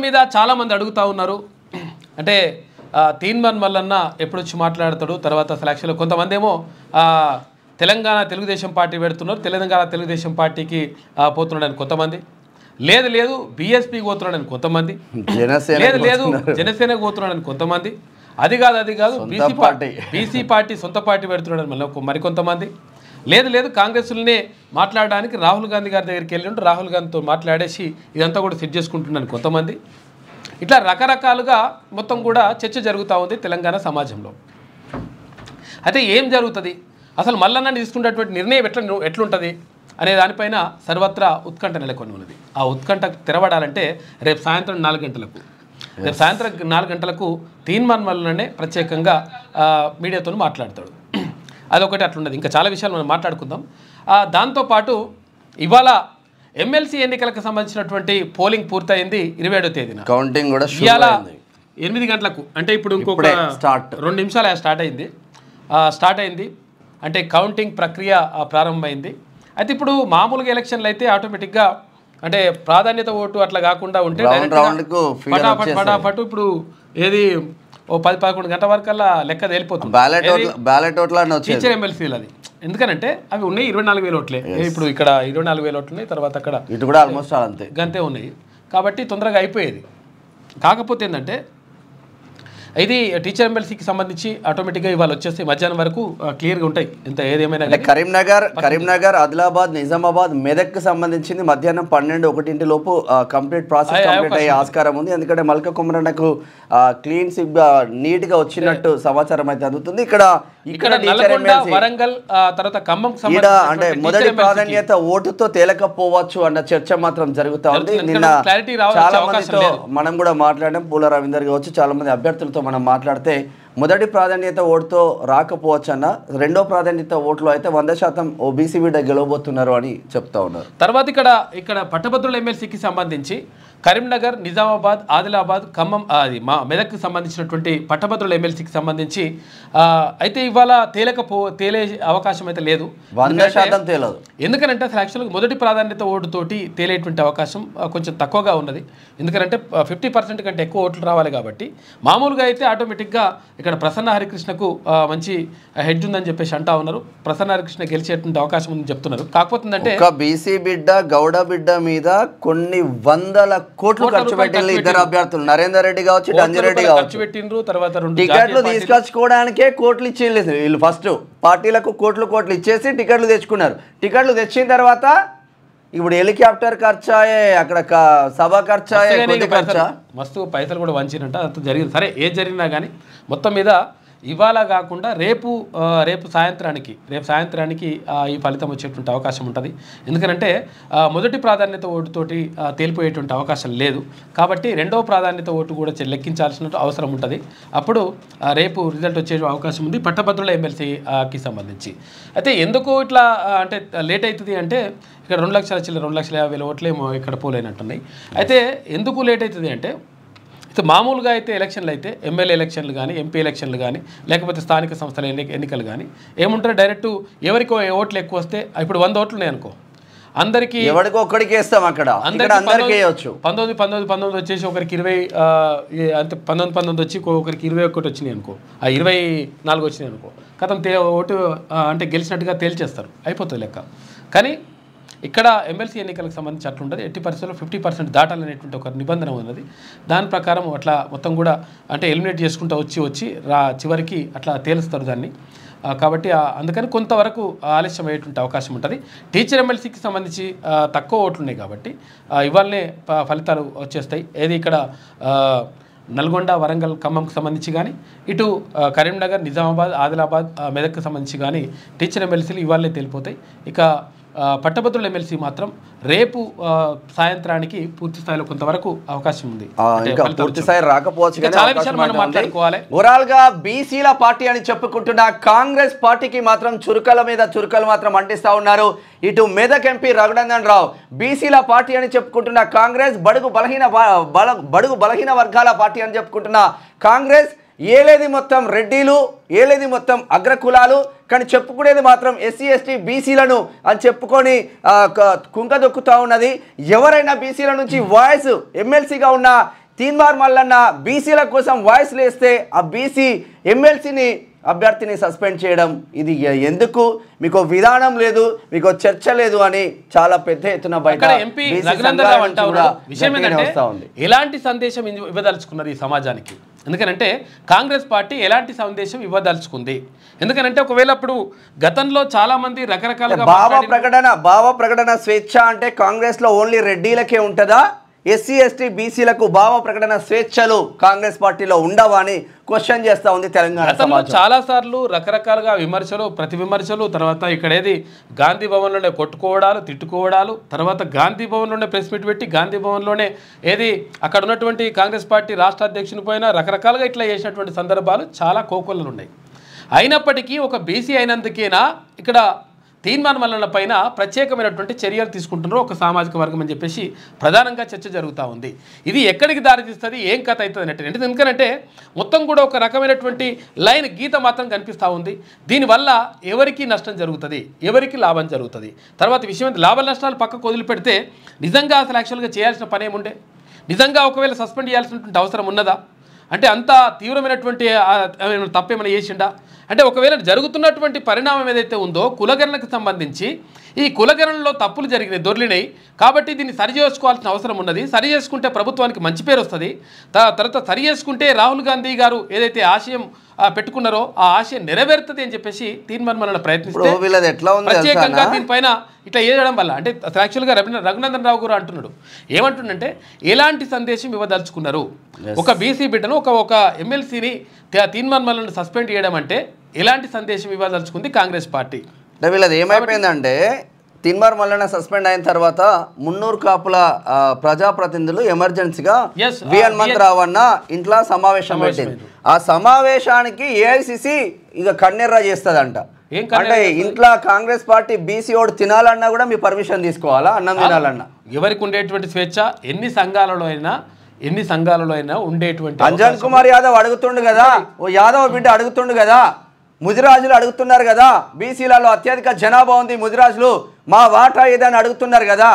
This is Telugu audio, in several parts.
మీద చాలామంది అడుగుతూ ఉన్నారు. అంటే తీన్మాన్ మల్లన్న ఎప్పుడొచ్చి మాట్లాడతాడు, తర్వాత అసలు యాక్చువల్గా కొంతమంది ఏమో తెలంగాణ తెలుగుదేశం పార్టీ పెడుతున్నారు, తెలంగాణ తెలుగుదేశం పార్టీకి పోతున్నాడని కొంతమంది, లేదు బీఎస్పీకి పోతున్నాడని కొంతమంది, లేదు జనసేనకు పోతున్నాడని కొంతమంది, అది కాదు బీసీ పార్టీ సొంత పార్టీ పెడుతున్నాడని మళ్ళీ మరికొంతమంది, లేదు కాంగ్రెస్లోనే మాట్లాడడానికి రాహుల్ గాంధీ గారి దగ్గరికి వెళ్ళిండు, రాహుల్ గాంధీతో మాట్లాడేసి ఇదంతా కూడా సెట్ చేసుకుంటున్నాను కొంతమంది. ఇట్లా రకరకాలుగా మొత్తం కూడా చర్చ జరుగుతూ ఉంది తెలంగాణ సమాజంలో. అయితే ఏం జరుగుతుంది, అసలు మల్లన్నని తీసుకున్నటువంటి నిర్ణయం ఎట్లుంటుంది అనే దానిపైన సర్వత్రా ఉత్కంఠ నెలకొని ఉన్నది. ఆ ఉత్కంఠ తెరవడాలంటే రేపు సాయంత్రం 4 గంటలకు రేపు సాయంత్రం 4 గంటలకు తీన్మాన్ మల్లన్ననే ప్రత్యేకంగా మీడియాతో మాట్లాడతాడు. అదొకటి అట్లున్నది. ఇంకా చాలా విషయాలు మనం మాట్లాడుకుందాం. దాంతోపాటు ఇవాళ ఎమ్మెల్సీ ఎన్నికలకు సంబంధించినటువంటి పోలింగ్ పూర్తయింది 27వ తేదీన. కౌంటింగ్ కూడా ఇవాళ 8 గంటలకు, అంటే ఇప్పుడు ఇంకొక 2 నిమిషాలు స్టార్ట్ అయింది. అంటే కౌంటింగ్ ప్రక్రియ ప్రారంభమైంది. అయితే ఇప్పుడు మామూలుగా ఎలక్షన్లు అయితే ఆటోమేటిక్గా అంటే ప్రాధాన్యత ఓటు అట్లా కాకుండా ఉంటే ఫటాఫట్ ఇప్పుడు ఏది 10-11 గంటల వరకల్లా లెక్క తేలిపోతుంది టీచర్ ఎమ్మెల్సీలు. అది ఎందుకనంటే అవి ఉన్నాయి 24,000 ఓట్లే. ఇప్పుడు ఇక్కడ 24,000 ఓట్లు ఉన్నాయి, తర్వాత అక్కడ ఇటు కూడా ఆల్మోస్ట్ గంతే ఉన్నాయి. కాబట్టి తొందరగా అయిపోయేది. కాకపోతే ఏంటంటే ఇది టీచర్ ఎమ్మెల్సీకి సంబంధించి ఆటోమేటిక్గా ఇవాళ వచ్చేస్తే మధ్యాహ్నం వరకు క్లియర్గా ఉంటాయి. ఎంత ఏదేమైనా కరీంనగర్, ఆదిలాబాద్, నిజామాబాద్, మెదక్కి సంబంధించింది మధ్యాహ్నం 12-1 లోపు కంప్లీట్ ప్రాసెస్ కంప్లీట్ అయ్యే ఆస్కారం ఉంది. ఎందుకంటే మల్క కుమరన్నకు క్లీన్ నీట్ గా వచ్చినట్టు సమాచారం అయితే అందుతుంది. ఇక్కడ వరంగల్ తర్వాత ఖమ్మం అంటే మొదటి ప్రాధాన్యత ఓటుతో తేలకపోవచ్చు అన్న చర్చ మాత్రం జరుగుతా ఉంది. నిన్న చాలా మందితో మనం కూడా మాట్లాడడం, పూల రవీందర్ కావచ్చు, చాలా మంది అభ్యర్థులతో మనం మాట్లాడితే మొదటి ప్రాధాన్యత ఓటుతో రాకపోవచ్చు అన్న, రెండో ప్రాధాన్యత ఓట్లు అయితే 100% ఓబీసీ బిడ్డ గెలవబోతున్నారు అని చెప్తా ఉన్నారు. తర్వాత ఇక్కడ పట్టభద్రుల ఎమ్మెల్సీకి సంబంధించి కరీంనగర్, నిజామాబాద్, ఆదిలాబాద్, ఖమ్మం, అది మెదక్కి సంబంధించినటువంటి పట్టభద్రుల ఎమ్మెల్సీకి సంబంధించి అయితే ఇవాళ తేలే అవకాశం అయితే లేదు. 100% తేలదు. ఎందుకంటే అసలు యాక్చువల్గా మొదటి ప్రాధాన్యత ఓటుతోటి తేలేటువంటి అవకాశం కొంచెం తక్కువగా ఉన్నది. ఎందుకంటే 50% కంటే ఎక్కువ ఓట్లు రావాలి కాబట్టి. మామూలుగా అయితే ఆటోమేటిక్గా ఇక్కడ ప్రసన్న హరికృష్ణకు మంచి హెడ్ ఉందని చెప్పేసి అంటా ఉన్నారు. ప్రసన్న హరికృష్ణ గెలిచేటువంటి అవకాశం ఉందని చెప్తున్నారు. కాకపోతే ఏంటంటే బీసీ బిడ్డ, గౌడ బిడ్డ మీద కొన్ని వందల కోట్లు ఖర్చు పెట్టిండ్రు ఇద్దరు అభ్యర్థులు, నరేందర్ రెడ్డి కావచ్చు, రంజిరెడ్డి కావచ్చు. పెట్టిండ్రు. తర్వాత 2 టికెట్లు తీసుకొచ్చుకోవడానికే కోట్లు ఇచ్చేయలేదు వీళ్ళు. ఫస్ట్ పార్టీలకు కోట్లు ఇచ్చేసి టికెట్లు తెచ్చుకున్నారు. టికెట్లు తెచ్చిన తర్వాత ఇప్పుడు హెలికాప్టర్ ఖర్చాయే, అక్కడ సభ ఖర్చాయే, మస్తు పైసలు కూడా వంచినట్ట అంత జరిగింది. సరే ఏది జరిగినా కానీ మొత్తం మీద ఇవాళ కాకుండా రేపు సాయంత్రానికి ఈ ఫలితం వచ్చేటువంటి అవకాశం ఉంటుంది. ఎందుకంటే మొదటి ప్రాధాన్యత ఓటుతోటి తేలిపోయేటువంటి అవకాశం లేదు. కాబట్టి రెండవ ప్రాధాన్యత ఓటు కూడా లెక్కించాల్సిన అవసరం ఉంటుంది. అప్పుడు రేపు రిజల్ట్ వచ్చే అవకాశం ఉంది పట్టభద్రుల ఎమ్మెల్సీకి సంబంధించి. అయితే ఎందుకు ఇట్లా అంటే లేట్ అవుతుంది అంటే ఇక్కడ 2,50,000 ఓట్లేమో ఇక్కడ పోలేనట్టున్నాయి. అయితే ఎందుకు లేట్ అవుతుంది అంటే మామూలుగా అయితే ఎలక్షన్లు అయితే ఎమ్మెల్యే ఎలక్షన్లు కానీ, ఎంపీ ఎలక్షన్లు కానీ, లేకపోతే స్థానిక సంస్థల ఎన్నికలు కానీ ఏముంటారు, డైరెక్ట్ ఎవరికో ఓట్లు ఎక్కువ వస్తే ఇప్పుడు 100 ఓట్లు ఉన్నాయి అనుకో, అందరికి ఎవరికో ఒక్కడికి వేస్తాం, అక్కడ అందరికీ వేయవచ్చు. 19 వచ్చేసి ఒకరికి 20 అంటే 19 వచ్చి ఒకరికి 21 వచ్చినాయి అనుకో, 24 వచ్చినాయి అనుకో, కథం ఓటు అంటే గెలిచినట్టుగా తేల్చేస్తారు, అయిపోతుంది లెక్క. కానీ ఇక్కడ ఎమ్మెల్సీ ఎన్నికలకు సంబంధించి అట్లుంటుంది. 80% 50% దాటాలనేటువంటి ఒక నిబంధన ఉన్నది. దాని ప్రకారం అట్లా మొత్తం కూడా అంటే ఎలిమినేట్ చేసుకుంటూ వచ్చి చివరికి అట్లా తేలుస్తారు దాన్ని. కాబట్టి అందుకని కొంతవరకు ఆలస్యం అయ్యేటువంటి అవకాశం ఉంటుంది. టీచర్ ఎమ్మెల్సీకి సంబంధించి తక్కువ ఓట్లు ఉన్నాయి కాబట్టి ఇవాళనే ఫలితాలు వచ్చేస్తాయి. ఏది ఇక్కడ నల్గొండ, వరంగల్, ఖమ్మంకి సంబంధించి కానీ, ఇటు కరీంనగర్, నిజామాబాద్, ఆదిలాబాద్, మెదక్కి సంబంధించి కానీ టీచర్ ఎమ్మెల్సీలు ఇవాళనే తేలిపోతాయి. ఇక పట్టభద్రుల ఎమ్మెల్సీ మాత్రం రేపు సాయంత్రానికి పూర్తి స్థాయిలో కొంతవరకు అవకాశం ఉంది. పూర్తి స్థాయి రాకపోవచ్చు. చాలా విషయాలు మనం మాట్లాడుకోవాలి. ఓవరాల్ గా బీసీల పార్టీ అని చెప్పుకుంటున్న కాంగ్రెస్ పార్టీకి మాత్రం చురుకల మీద చురుకలు మాత్రం అంటిస్తా ఉన్నారు. ఇటు మెదక్ ఎంపీ రఘునందన్ రావు బీసీల పార్టీ అని చెప్పుకుంటున్న కాంగ్రెస్, బడుగు బలహీన వర్గాల పార్టీ అని చెప్పుకుంటున్న కాంగ్రెస్, ఏలేది మొత్తం రెడ్డిలు, ఏలేది మొత్తం అగ్రకులాలు, కానీ చెప్పుకునేది మాత్రం ఎస్సీ ఎస్టీ బీసీలను అని చెప్పుకొని కుంక దొక్కుతూ ఉన్నది. ఎవరైనా బీసీల నుంచి వాయిస్ ఎమ్మెల్సీగా ఉన్న తీన్మార్ మల్లన్న బీసీల కోసం వాయిస్ లేస్తే ఆ బీసీ ఎమ్మెల్సీని అభ్యర్థిని సస్పెండ్ చేయడం ఇది ఎందుకు? మీకు విధానం లేదు, మీకు చర్చ లేదు అని చాలా పెద్ద ఎత్తున బయట ఎంపీ రఘునందన్ రావు అంటా ఉన్నారు. విషయం ఏంటంటే ఎలాంటి సందేశం ఇవ్వదలుచుకున్నారు ఈ సమాజానికి? ఎందుకనంటే కాంగ్రెస్ పార్టీ ఎలాంటి సందేశం ఇవ్వదలుచుకుంది? ఎందుకనంటే ఒకవేళ అప్పుడు గతంలో చాలా మంది రకరకాలుగా భావ ప్రకటన స్వేచ్ఛ అంటే కాంగ్రెస్ లో ఓన్లీ రెడ్డిలకే ఉంటుందా? ఎస్సీ ఎస్టీ బీసీలకు భావ ప్రకటన స్వేచ్ఛలు కాంగ్రెస్ పార్టీలో ఉండవా అని క్వశ్చన్ చేస్తా ఉంది తెలంగాణ సమాజం. చాలా సార్లు రకరకాలుగా విమర్శలు, ప్రతి విమర్శలు, తర్వాత ఇక్కడ ఏది గాంధీ భవన్లోనే కొట్టుకోవడాలు, తిట్టుకోవడాలు, తర్వాత గాంధీ భవన్లోనే ప్రెస్ మీట్ పెట్టి గాంధీ భవన్లోనే ఏది అక్కడ ఉన్నటువంటి కాంగ్రెస్ పార్టీ రాష్ట్ర అధ్యక్షుని పైన రకరకాలుగా ఇట్లా చేసినటువంటి సందర్భాలు చాలా కోకొల్లలు ఉన్నాయి. అయినప్పటికీ ఒక బీసీ అయినందుకేనా ఇక్కడ తీన్మార్ మల్లన్న పైన ప్రత్యేకమైనటువంటి చర్యలు తీసుకుంటున్నారు ఒక సామాజిక వర్గం అని చెప్పేసి ప్రధానంగా చర్చ జరుగుతూ ఉంది. ఇది ఎక్కడికి దారితీస్తుంది, ఏం కథ అవుతుంది అన్నట్టు. ఎందుకంటే మొత్తం కూడా ఒక రకమైనటువంటి లైన్ గీత మాత్రం కనిపిస్తూ ఉంది. దీనివల్ల ఎవరికి నష్టం జరుగుతుంది, ఎవరికి లాభం జరుగుతుంది? తర్వాత విషయం లాభ నష్టాలు పక్కకు వదిలిపెడితే నిజంగా అసలు యాక్చువల్గా చేయాల్సిన పని ఏముండే? నిజంగా ఒకవేళ సస్పెండ్ చేయాల్సినటువంటి అవసరం ఉన్నదా? అంటే అంత తీవ్రమైనటువంటి తప్పేమైనా చేసిండా? అంటే ఒకవేళ జరుగుతున్నటువంటి పరిణామం ఏదైతే ఉందో కులగణనకు సంబంధించి ఈ కులగణనలో తప్పులు జరిగినాయి, దొర్లినాయి కాబట్టి దీన్ని సరి చేసుకోవాల్సిన అవసరం ఉన్నది. సరి చేసుకుంటే ప్రభుత్వానికి మంచి పేరు వస్తుంది. తర్వాత సరి చేసుకుంటే రాహుల్ గాంధీ గారు ఏదైతే ఆశయం పెట్టుకున్నారో ఆ ఆశయం నెరవేరుతుంది అని చెప్పేసి తీన్మార్ మల్లన్న ప్రయత్నిస్తే ప్రత్యేకంగా దీనిపైన ఇట్లా చేయడం వల్ల అంటే యాక్చువల్గా రఘునందన్ రావు గారు అంటున్నాడు, ఏమంటుండంటే ఎలాంటి సందేశం ఇవ్వదలుచుకున్నారు? ఒక బీసీ బిడ్డను ఒక ఎమ్మెల్సీని తీన్మార్ మల్లన్న సస్పెండ్ చేయడం అంటే ఎలాంటి సందేశం ఇవ్వదలుచుకుంది కాంగ్రెస్ పార్టీ? వీళ్ళది ఏమైపోయిందంటే తీన్మార్ మల్లన్న సస్పెండ్ అయిన తర్వాత మున్నూరు కాపుల ప్రజాప్రతినిధులు ఎమర్జెన్సీగా వి హనుమంతరావు అన్న ఇంట్లో సమావేశం పెట్టింది. ఆ సమావేశానికి ఏఐసిసి ఇక కన్నెర్ర చేస్తుందంట. అంటే ఇంట్లో కాంగ్రెస్ పార్టీ బీసీ ఓడు తినాలన్నా కూడా మీ పర్మిషన్ తీసుకోవాలా? అన్నం తినాలన్నా ఎవరికి ఉండేటువంటి స్వేచ్ఛ ఎన్ని సంఘాలలో అయినా ఉండేటువంటి అంజన్ కుమార్ యాదవ్ అడుగుతుండు కదా, ఓ యాదవ్ బిడ్డ అడుగుతుండు కదా, ముదిరాజులు అడుగుతున్నారు కదా, బీసీలలో అత్యధిక జనాభా ఉంది ముదిరాజులు, మా వాటా ఏదని అడుగుతున్నారు కదా.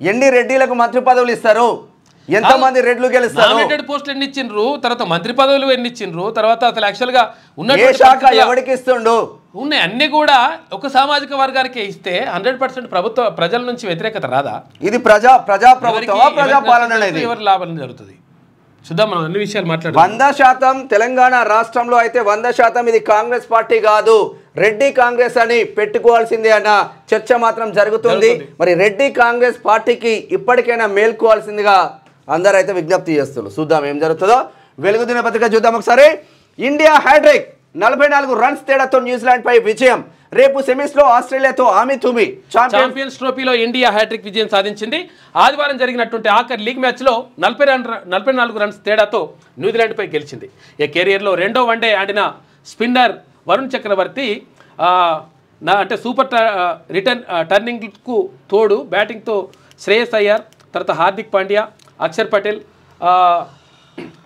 ఎన్ని రెడ్డిలకు మంత్రి పదవులు ఇస్తారు? ఎంతమంది రెడ్లు గెలుస్తారు? పోస్టులు ఎన్ని ఇచ్చిండ్రు? తర్వాత మంత్రి పదవులు ఎన్ని ఇచ్చిండ్రు? తర్వాత అసలు యాక్చువల్ గా ఉన్న శాఖ ఎవరికి ఇస్తుండు? ఉన్నాయి అన్ని కూడా ఒక సామాజిక వర్గానికి ఇస్తే 100% ప్రభుత్వ ప్రజల నుంచి వ్యతిరేకత రాదా? ఇది ప్రజాపాలన అనేది ఎవరి లాభం జరుగుతుంది? చూద్దాం, మనం అన్ని విషయాలు మాట్లాడు. 100% తెలంగాణ రాష్ట్రంలో అయితే 100% ఇది కాంగ్రెస్ పార్టీ కాదు, రెడ్డి కాంగ్రెస్ అని పెట్టుకోవాల్సిందే అన్న చర్చ మాత్రం జరుగుతుంది. మరి రెడ్డి కాంగ్రెస్ పార్టీకి ఇప్పటికైనా మేల్కోవాల్సిందిగా అందరైతే విజ్ఞప్తి చేస్తున్నారు. చూద్దాం ఏం జరుగుతుందో. వెలుగు దినపత్రిక చూద్దాం ఒకసారి. ఇండియా హ్యాట్రిక్, 44 రన్స్ తేడాతో న్యూజిలాండ్ పై విజయం. రేపు సెమీస్ లో ఆస్ట్రేలియాతో ఆమెతూమి. ఛాంపియన్స్ ట్రోఫీలో ఇండియా హ్యాట్రిక్ విజయం సాధించింది. ఆదివారం జరిగినటువంటి ఆఖరి లీగ్ మ్యాచ్ లో 44 రన్స్ తేడాతో న్యూజిలాండ్ పై గెలిచింది. ఈ కెరియర్ లో రెండో వన్డే ఆడిన స్పిన్నర్ వరుణ్ చక్రవర్తి అంటే సూపర్ టర్నింగ్ కు తోడు బ్యాటింగ్తో శ్రేయస్ అయ్యర్, తర్వాత హార్దిక్ పాండ్యా, అక్షర్ పటేల్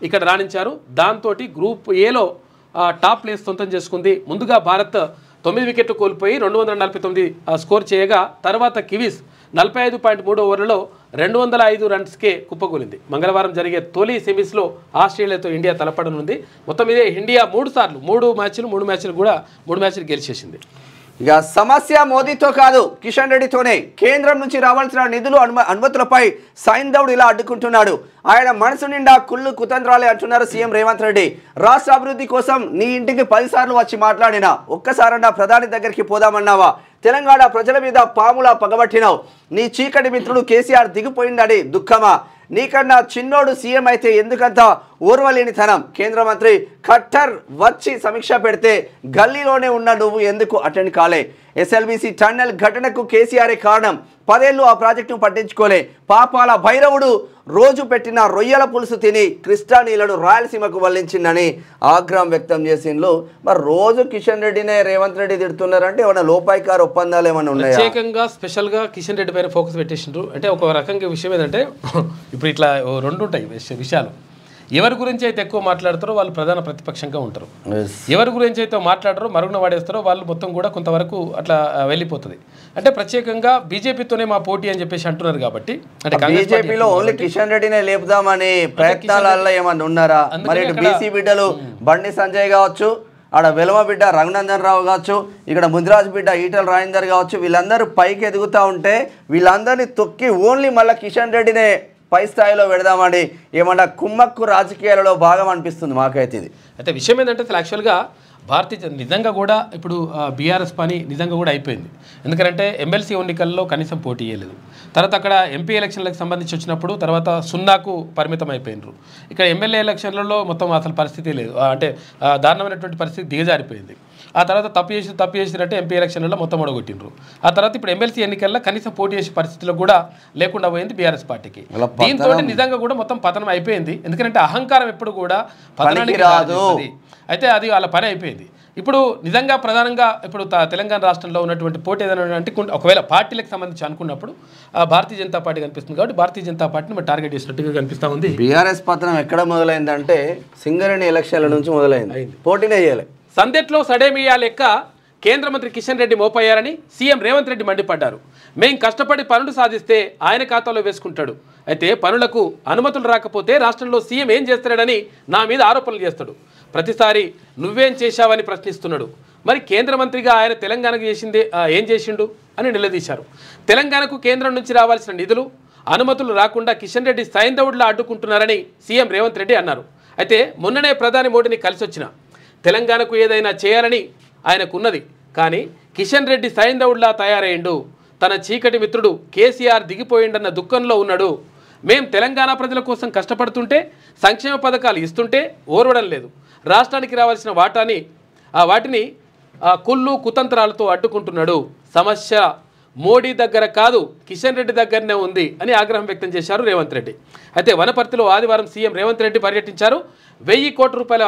ఇక్కడ రాణించారు. దాంతో గ్రూప్ ఏలో టాప్ ప్లేస్ సొంతం చేసుకుంది. ముందుగా భారత్ 9 వికెట్లు కోల్పోయి 249 స్కోర్ చేయగా తర్వాత కివీస్ 45.3 ఓవర్లలో 205 రన్స్కే కుప్పకూలింది. మంగళవారం జరిగే తొలి సెమీస్లో ఆస్ట్రేలియాతో ఇండియా తలపడనుంది. మొత్తం ఇదే ఇండియా 3 మ్యాచ్లు గెలిచేసింది. ఇక సమస్య మోదీతో కాదు, కిషన్ రెడ్డితోనే. కేంద్రం నుంచి రావాల్సిన నిధులు అనుమతులపై సైంధవుడు ఇలా అడ్డుకుంటున్నాడు. ఆయన మనసు నిండా కుళ్ళు కుతంత్రాలే అంటున్నారు సీఎం రేవంత్ రెడ్డి. రాష్ట్ర అభివృద్ధి కోసం నీ ఇంటికి 10 సార్లు వచ్చి మాట్లాడినా, ఒక్కసారన్నా ప్రధాని దగ్గరికి పోదామన్నావా? తెలంగాణ ప్రజల మీద పాములా పగబట్టినావు. నీ చీకటి మిత్రుడు కేసీఆర్ దిగిపోయిందని దుఃఖమా? నీకన్నా చిన్నోడు సీఎం అయితే ఎందుకంత ఓర్వలేనితనం? కేంద్ర మంత్రి ఖట్టర్ వచ్చి సమీక్ష పెడితే గల్లీలోనే ఉన్న నువ్వు ఎందుకు అటెండ్ కాలే? ఎస్ఎల్బీసీ టన్నెల్ ఘటనకు కేసీఆరే కారణం. 10 ఏళ్ళు ఆ ప్రాజెక్టును పట్టించుకోలే. పాపాల భైరవుడు రోజు పెట్టిన రొయ్యల పులుసు తిని కృష్ణా నీళ్లను రాయలసీమకు వల్లించిందని ఆగ్రహం వ్యక్తం చేసిండ్రు. మరి రోజు కిషన్ రెడ్డినే రేవంత్ రెడ్డి తిడుతున్నారంటే ఏమైనా లోపాయికార ఒప్పందాలు ఏమైనా ఉన్నాయా? ప్రత్యేకంగా స్పెషల్గా కిషన్ రెడ్డి పైన ఫోకస్ పెట్టేసిండ్రు. అంటే ఒక రకంగా విషయం ఏంటంటే ఇప్పుడు ఇట్లా 2 ఉంటాయి విషయాలు. ఎవరి గురించి అయితే ఎక్కువ మాట్లాడతారో వాళ్ళు ప్రధాన ప్రతిపక్షంగా ఉంటారు, ఎవరి గురించి అయితే మాట్లాడారో మరుగున వాడేస్తారో వాళ్ళు మొత్తం కూడా కొంతవరకు అట్లా వెళ్ళిపోతుంది. అంటే ప్రత్యేకంగా బీజేపీతోనే మా పోటీ అని చెప్పేసి అంటున్నారు కాబట్టి, అంటే బీజేపీలో ఓన్లీ కిషన్ రెడ్డినే లేపుదామని ప్రయత్నాలలో ఏమన్నా ఉన్నారా? మరి బీసీ బిడ్డలు బండి సంజయ్ కావచ్చు, ఆడ వెలమ బిడ్డ రఘునందన్ రావు కావచ్చు, ఇక్కడ ముదిరాజ్ బిడ్డ ఈటల రాజేందర్ కావచ్చు, వీళ్ళందరూ పైకి ఎదుగుతూ ఉంటే వీళ్ళందరినీ తొక్కి ఓన్లీ మళ్ళీ కిషన్ రెడ్డినే పై స్థాయిలో పెడదామని ఏమన్నా కుమ్మక్కు రాజకీయాలలో భాగం అనిపిస్తుంది మాకైతే ఇది. అయితే విషయం ఏంటంటే అసలు యాక్చువల్గా భారతీయ నిజంగా కూడా ఇప్పుడు బీఆర్ఎస్ పని నిజంగా కూడా అయిపోయింది. ఎందుకంటే ఎమ్మెల్సీ ఎన్నికల్లో కనీసం పోటీ చేయలేదు. తర్వాత అక్కడ ఎంపీ ఎలక్షన్లకు సంబంధించి వచ్చినప్పుడు తర్వాత 0కు పరిమితం అయిపోయినారు. ఇక్కడ ఎమ్మెల్యే ఎలక్షన్లలో మొత్తం అసలు పరిస్థితి లేదు, అంటే దారుణమైనటువంటి పరిస్థితి దిగజారిపోయింది. ఆ తర్వాత తప్పు చేసినట్టే ఎంపీ ఎలక్షన్లలో మొత్తం ఓడగొట్టిండ్రు. ఆ తర్వాత ఇప్పుడు ఎమ్మెల్సీ ఎన్నికల్లో కనీసం పోటీ చేసే పరిస్థితిలో కూడా లేకుండా పోయింది బీఆర్ఎస్ పార్టీకి. దీంతో నిజంగా కూడా మొత్తం పతనం అయిపోయింది. ఎందుకంటే అహంకారం ఎప్పుడు కూడా పతనానికి రాదు. అయితే అది వాళ్ళ పని అయిపోయింది. ఇప్పుడు నిజంగా ప్రధానంగా ఇప్పుడు తెలంగాణ రాష్ట్రంలో ఉన్నటువంటి పోటీ ఏదైనా అంటే ఒకవేళ పార్టీలకు సంబంధించి అనుకున్నప్పుడు భారతీయ జనతా పార్టీ కనిపిస్తుంది కాబట్టి భారతీయ జనతా పార్టీని మనం టార్గెట్ చేసినట్టుగా కనిపిస్తూ ఉంది. బీఆర్ఎస్ పతనం ఎక్కడ మొదలైందంటే సింగరేణి ఎలక్షన్ల నుంచి మొదలైంది, పోటీనే చేయాలి. సందెట్లో సడేమియా లెక్క కేంద్ర మంత్రి కిషన్ రెడ్డి మోపయ్యారని సీఎం రేవంత్ రెడ్డి మండిపడ్డారు. మేం కష్టపడి పనులు సాధిస్తే ఆయన ఖాతాలో వేసుకుంటాడు, అయితే పనులకు అనుమతులు రాకపోతే రాష్ట్రంలో సీఎం ఏం చేస్తాడని నా మీద ఆరోపణలు చేస్తాడు. ప్రతిసారి నువ్వేం చేశావని ప్రశ్నిస్తున్నాడు. మరి కేంద్ర మంత్రిగా ఆయన తెలంగాణకు చేసిందే ఏం చేసిండు అని నిలదీశారు. తెలంగాణకు కేంద్రం నుంచి రావాల్సిన నిధులు అనుమతులు రాకుండా కిషన్ రెడ్డి సైంధవుడిలా అడ్డుకుంటున్నారని సీఎం రేవంత్ రెడ్డి అన్నారు. అయితే మొన్ననే ప్రధాని మోడీని కలిసి వచ్చిన తెలంగాణకు ఏదైనా చేయాలని ఆయనకున్నది, కానీ కిషన్ రెడ్డి సైంధవుడిలా తయారయ్యిండు. తన చీకటి మిత్రుడు కేసీఆర్ దిగిపోయిండన్న దుఃఖంలో ఉన్నాడు. మేం తెలంగాణ ప్రజల కోసం కష్టపడుతుంటే సంక్షేమ పథకాలు ఇస్తుంటే ఓర్వడం లేదు. రాష్ట్రానికి రావాల్సిన వాటిని కుళ్ళు కుతంత్రాలతో అడ్డుకుంటున్నాడు. సమస్య మోడీ దగ్గర కాదు, కిషన్ రెడ్డి దగ్గరనే ఉంది అని ఆగ్రహం వ్యక్తం చేశారు రేవంత్ రెడ్డి. అయితే వనపర్తిలో ఆదివారం సీఎం రేవంత్ రెడ్డి పర్యటించారు. 1000 కోట్ల రూపాయల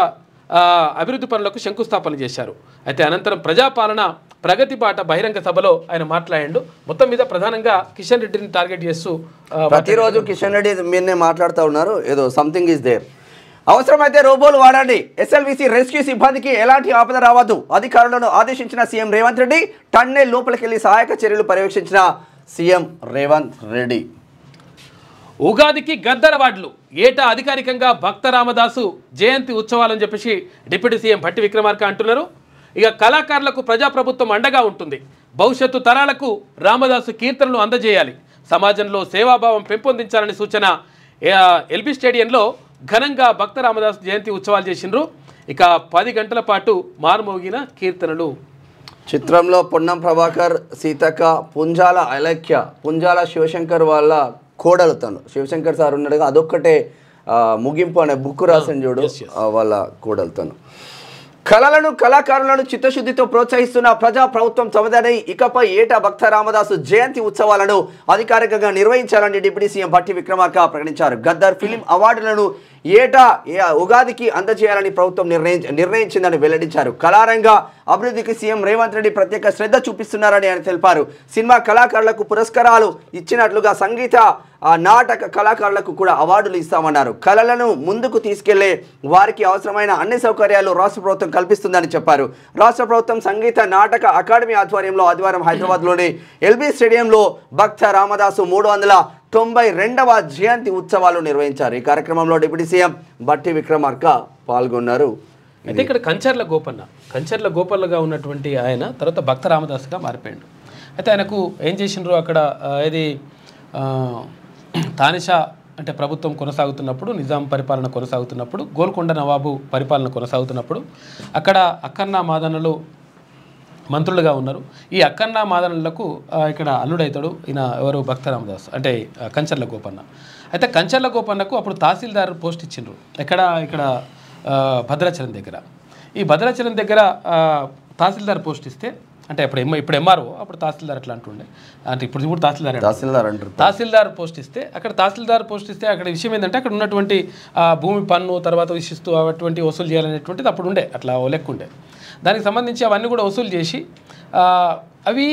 అభివృద్ధి పనులకు శంకుస్థాపన చేశారు. అయితే అనంతరం ప్రజాపాలన ప్రగతి బాట బహిరంగ సభలో ఆయన మాట్లాడాడు. మొత్తం మీద ప్రధానంగా కిషన్ రెడ్డిని టార్గెట్ చేస్తూ ప్రతిరోజు కిషన్ రెడ్డి మీరే మాట్లాడుతూ ఉన్నారు, ఏదో సంథింగ్ ఈజ్ దేర్. అవసరమైతే రోబోలు వాడండి, ఎస్ఎల్విసి రెస్క్యూ సిబ్బందికి ఎలాంటి ఆపద రావద్దు అధికారులను ఆదేశించిన సీఎం రేవంత్ రెడ్డి. టన్నెల్ లోపలికెళ్లి సహాయక చర్యలు పర్యవేక్షించిన సీఎం రేవంత్ రెడ్డి. ఉగాదికి గద్దర్ అవార్డులు ఏటా అధికారికంగా భక్త రామదాసు జయంతి ఉత్సవాలని చెప్పేసి డిప్యూటీ సీఎం భట్టి విక్రమార్క అంటున్నారు. ఇక కళాకారులకు ప్రజాప్రభుత్వం అండగా ఉంటుంది. భవిష్యత్తు తరాలకు రామదాసు కీర్తనలు అందజేయాలి. సమాజంలో సేవాభావం పెంపొందించాలని సూచన. ఎల్బీ స్టేడియంలో ఘనంగా భక్త రామదాసు జయంతి ఉత్సవాలు చేసిండ్రు. ఇక 10 గంటల పాటు మార్మోగిన కీర్తనలు. చిత్రంలో పొన్నం ప్రభాకర్, సీతక్క, పుంజాల అలఖ్య, పుంజాల శివశంకర్ వాళ్ళ కోడలు తను. శివశంకర్ సార్ ఉన్నాడుగా, అదొక్కటే ముగింపు అనే బుక్ రాసిన చూడు, వాళ్ళ కోడలు తను. కళలను కళాకారులను చిత్తశుద్ధితో ప్రోత్సహిస్తున్న ప్రజా ప్రభుత్వం తమదని ఇకపై ఏటా భక్త రామదాసు జయంతి ఉత్సవాలను అధికారికంగా నిర్వహించాలని డిప్యూటీ సీఎం భట్టి విక్రమార్క ప్రకటించారు. గద్దర్ ఫిలిం అవార్డులను ఏటా ఉగాదికి అందజేయాలని ప్రభుత్వం నిర్ణయించిందని వెల్లడించారు. కళారంగ అభివృద్ధికి సీఎం రేవంత్ రెడ్డి ప్రత్యేక శ్రద్ధ చూపిస్తున్నారని ఆయన తెలిపారు. సినిమా కళాకారులకు పురస్కారాలు ఇచ్చినట్లుగా సంగీత నాటక కళాకారులకు కూడా అవార్డులు ఇస్తామన్నారు. కళలను ముందుకు తీసుకెళ్లే వారికి అవసరమైన అన్ని సౌకర్యాలు రాష్ట్ర ప్రభుత్వం కల్పిస్తుందని చెప్పారు. రాష్ట్ర ప్రభుత్వం సంగీత నాటక అకాడమీ ఆధ్వర్యంలో ఆదివారం హైదరాబాద్లోని ఎల్బీ స్టేడియంలో భక్త రామదాసు 392వ జయంతి ఉత్సవాలు నిర్వహించారు. ఈ కార్యక్రమంలో డిప్యూటీ సీఎం భట్టి విక్రమార్క పాల్గొన్నారు. అయితే ఇక్కడ కంచర్ల గోపన్నగా ఉన్నటువంటి ఆయన తర్వాత భక్త రామదాసుగా మారిపోయాడు. అయితే ఆయనకు ఏం చేసిండ్రు అక్కడ, ఏది తానిషా అంటే ప్రభుత్వం కొనసాగుతున్నప్పుడు, నిజాం పరిపాలన కొనసాగుతున్నప్పుడు, గోల్కొండ నవాబు పరిపాలన కొనసాగుతున్నప్పుడు అక్కడ అక్కన్న మాదనలు మంత్రులుగా ఉన్నారు. ఈ అక్కన్న మాదనలకు ఇక్కడ అల్లుడైతాడు ఈయన ఎవరు, భక్త రామదాస్ అంటే కంచర్ల గోపన్న. అయితే కంచర్ల గోపన్నకు అప్పుడు తహసీల్దార్ పోస్ట్ ఇచ్చిండ్రు. ఇక్కడ భద్రాచలం దగ్గర. ఈ భద్రాచలం దగ్గర తహసీల్దార్ పోస్ట్ ఇస్తే, అంటే ఇప్పుడు ఎంఆర్ఓ, అప్పుడు తహసీల్దార్ అట్లా అంటుండే, అంటే ఇప్పుడు తహసీల్దార్ పోస్ట్ ఇస్తే అక్కడ విషయం ఏంటంటే అక్కడ ఉన్నటువంటి భూమి పన్ను తర్వాత విశిస్తూ అటువంటి వసూలు చేయాలనేటువంటిది అప్పుడు ఉండే, అట్లా లెక్క ఉండే. దానికి సంబంధించి అవన్నీ కూడా వసూలు చేసి అవి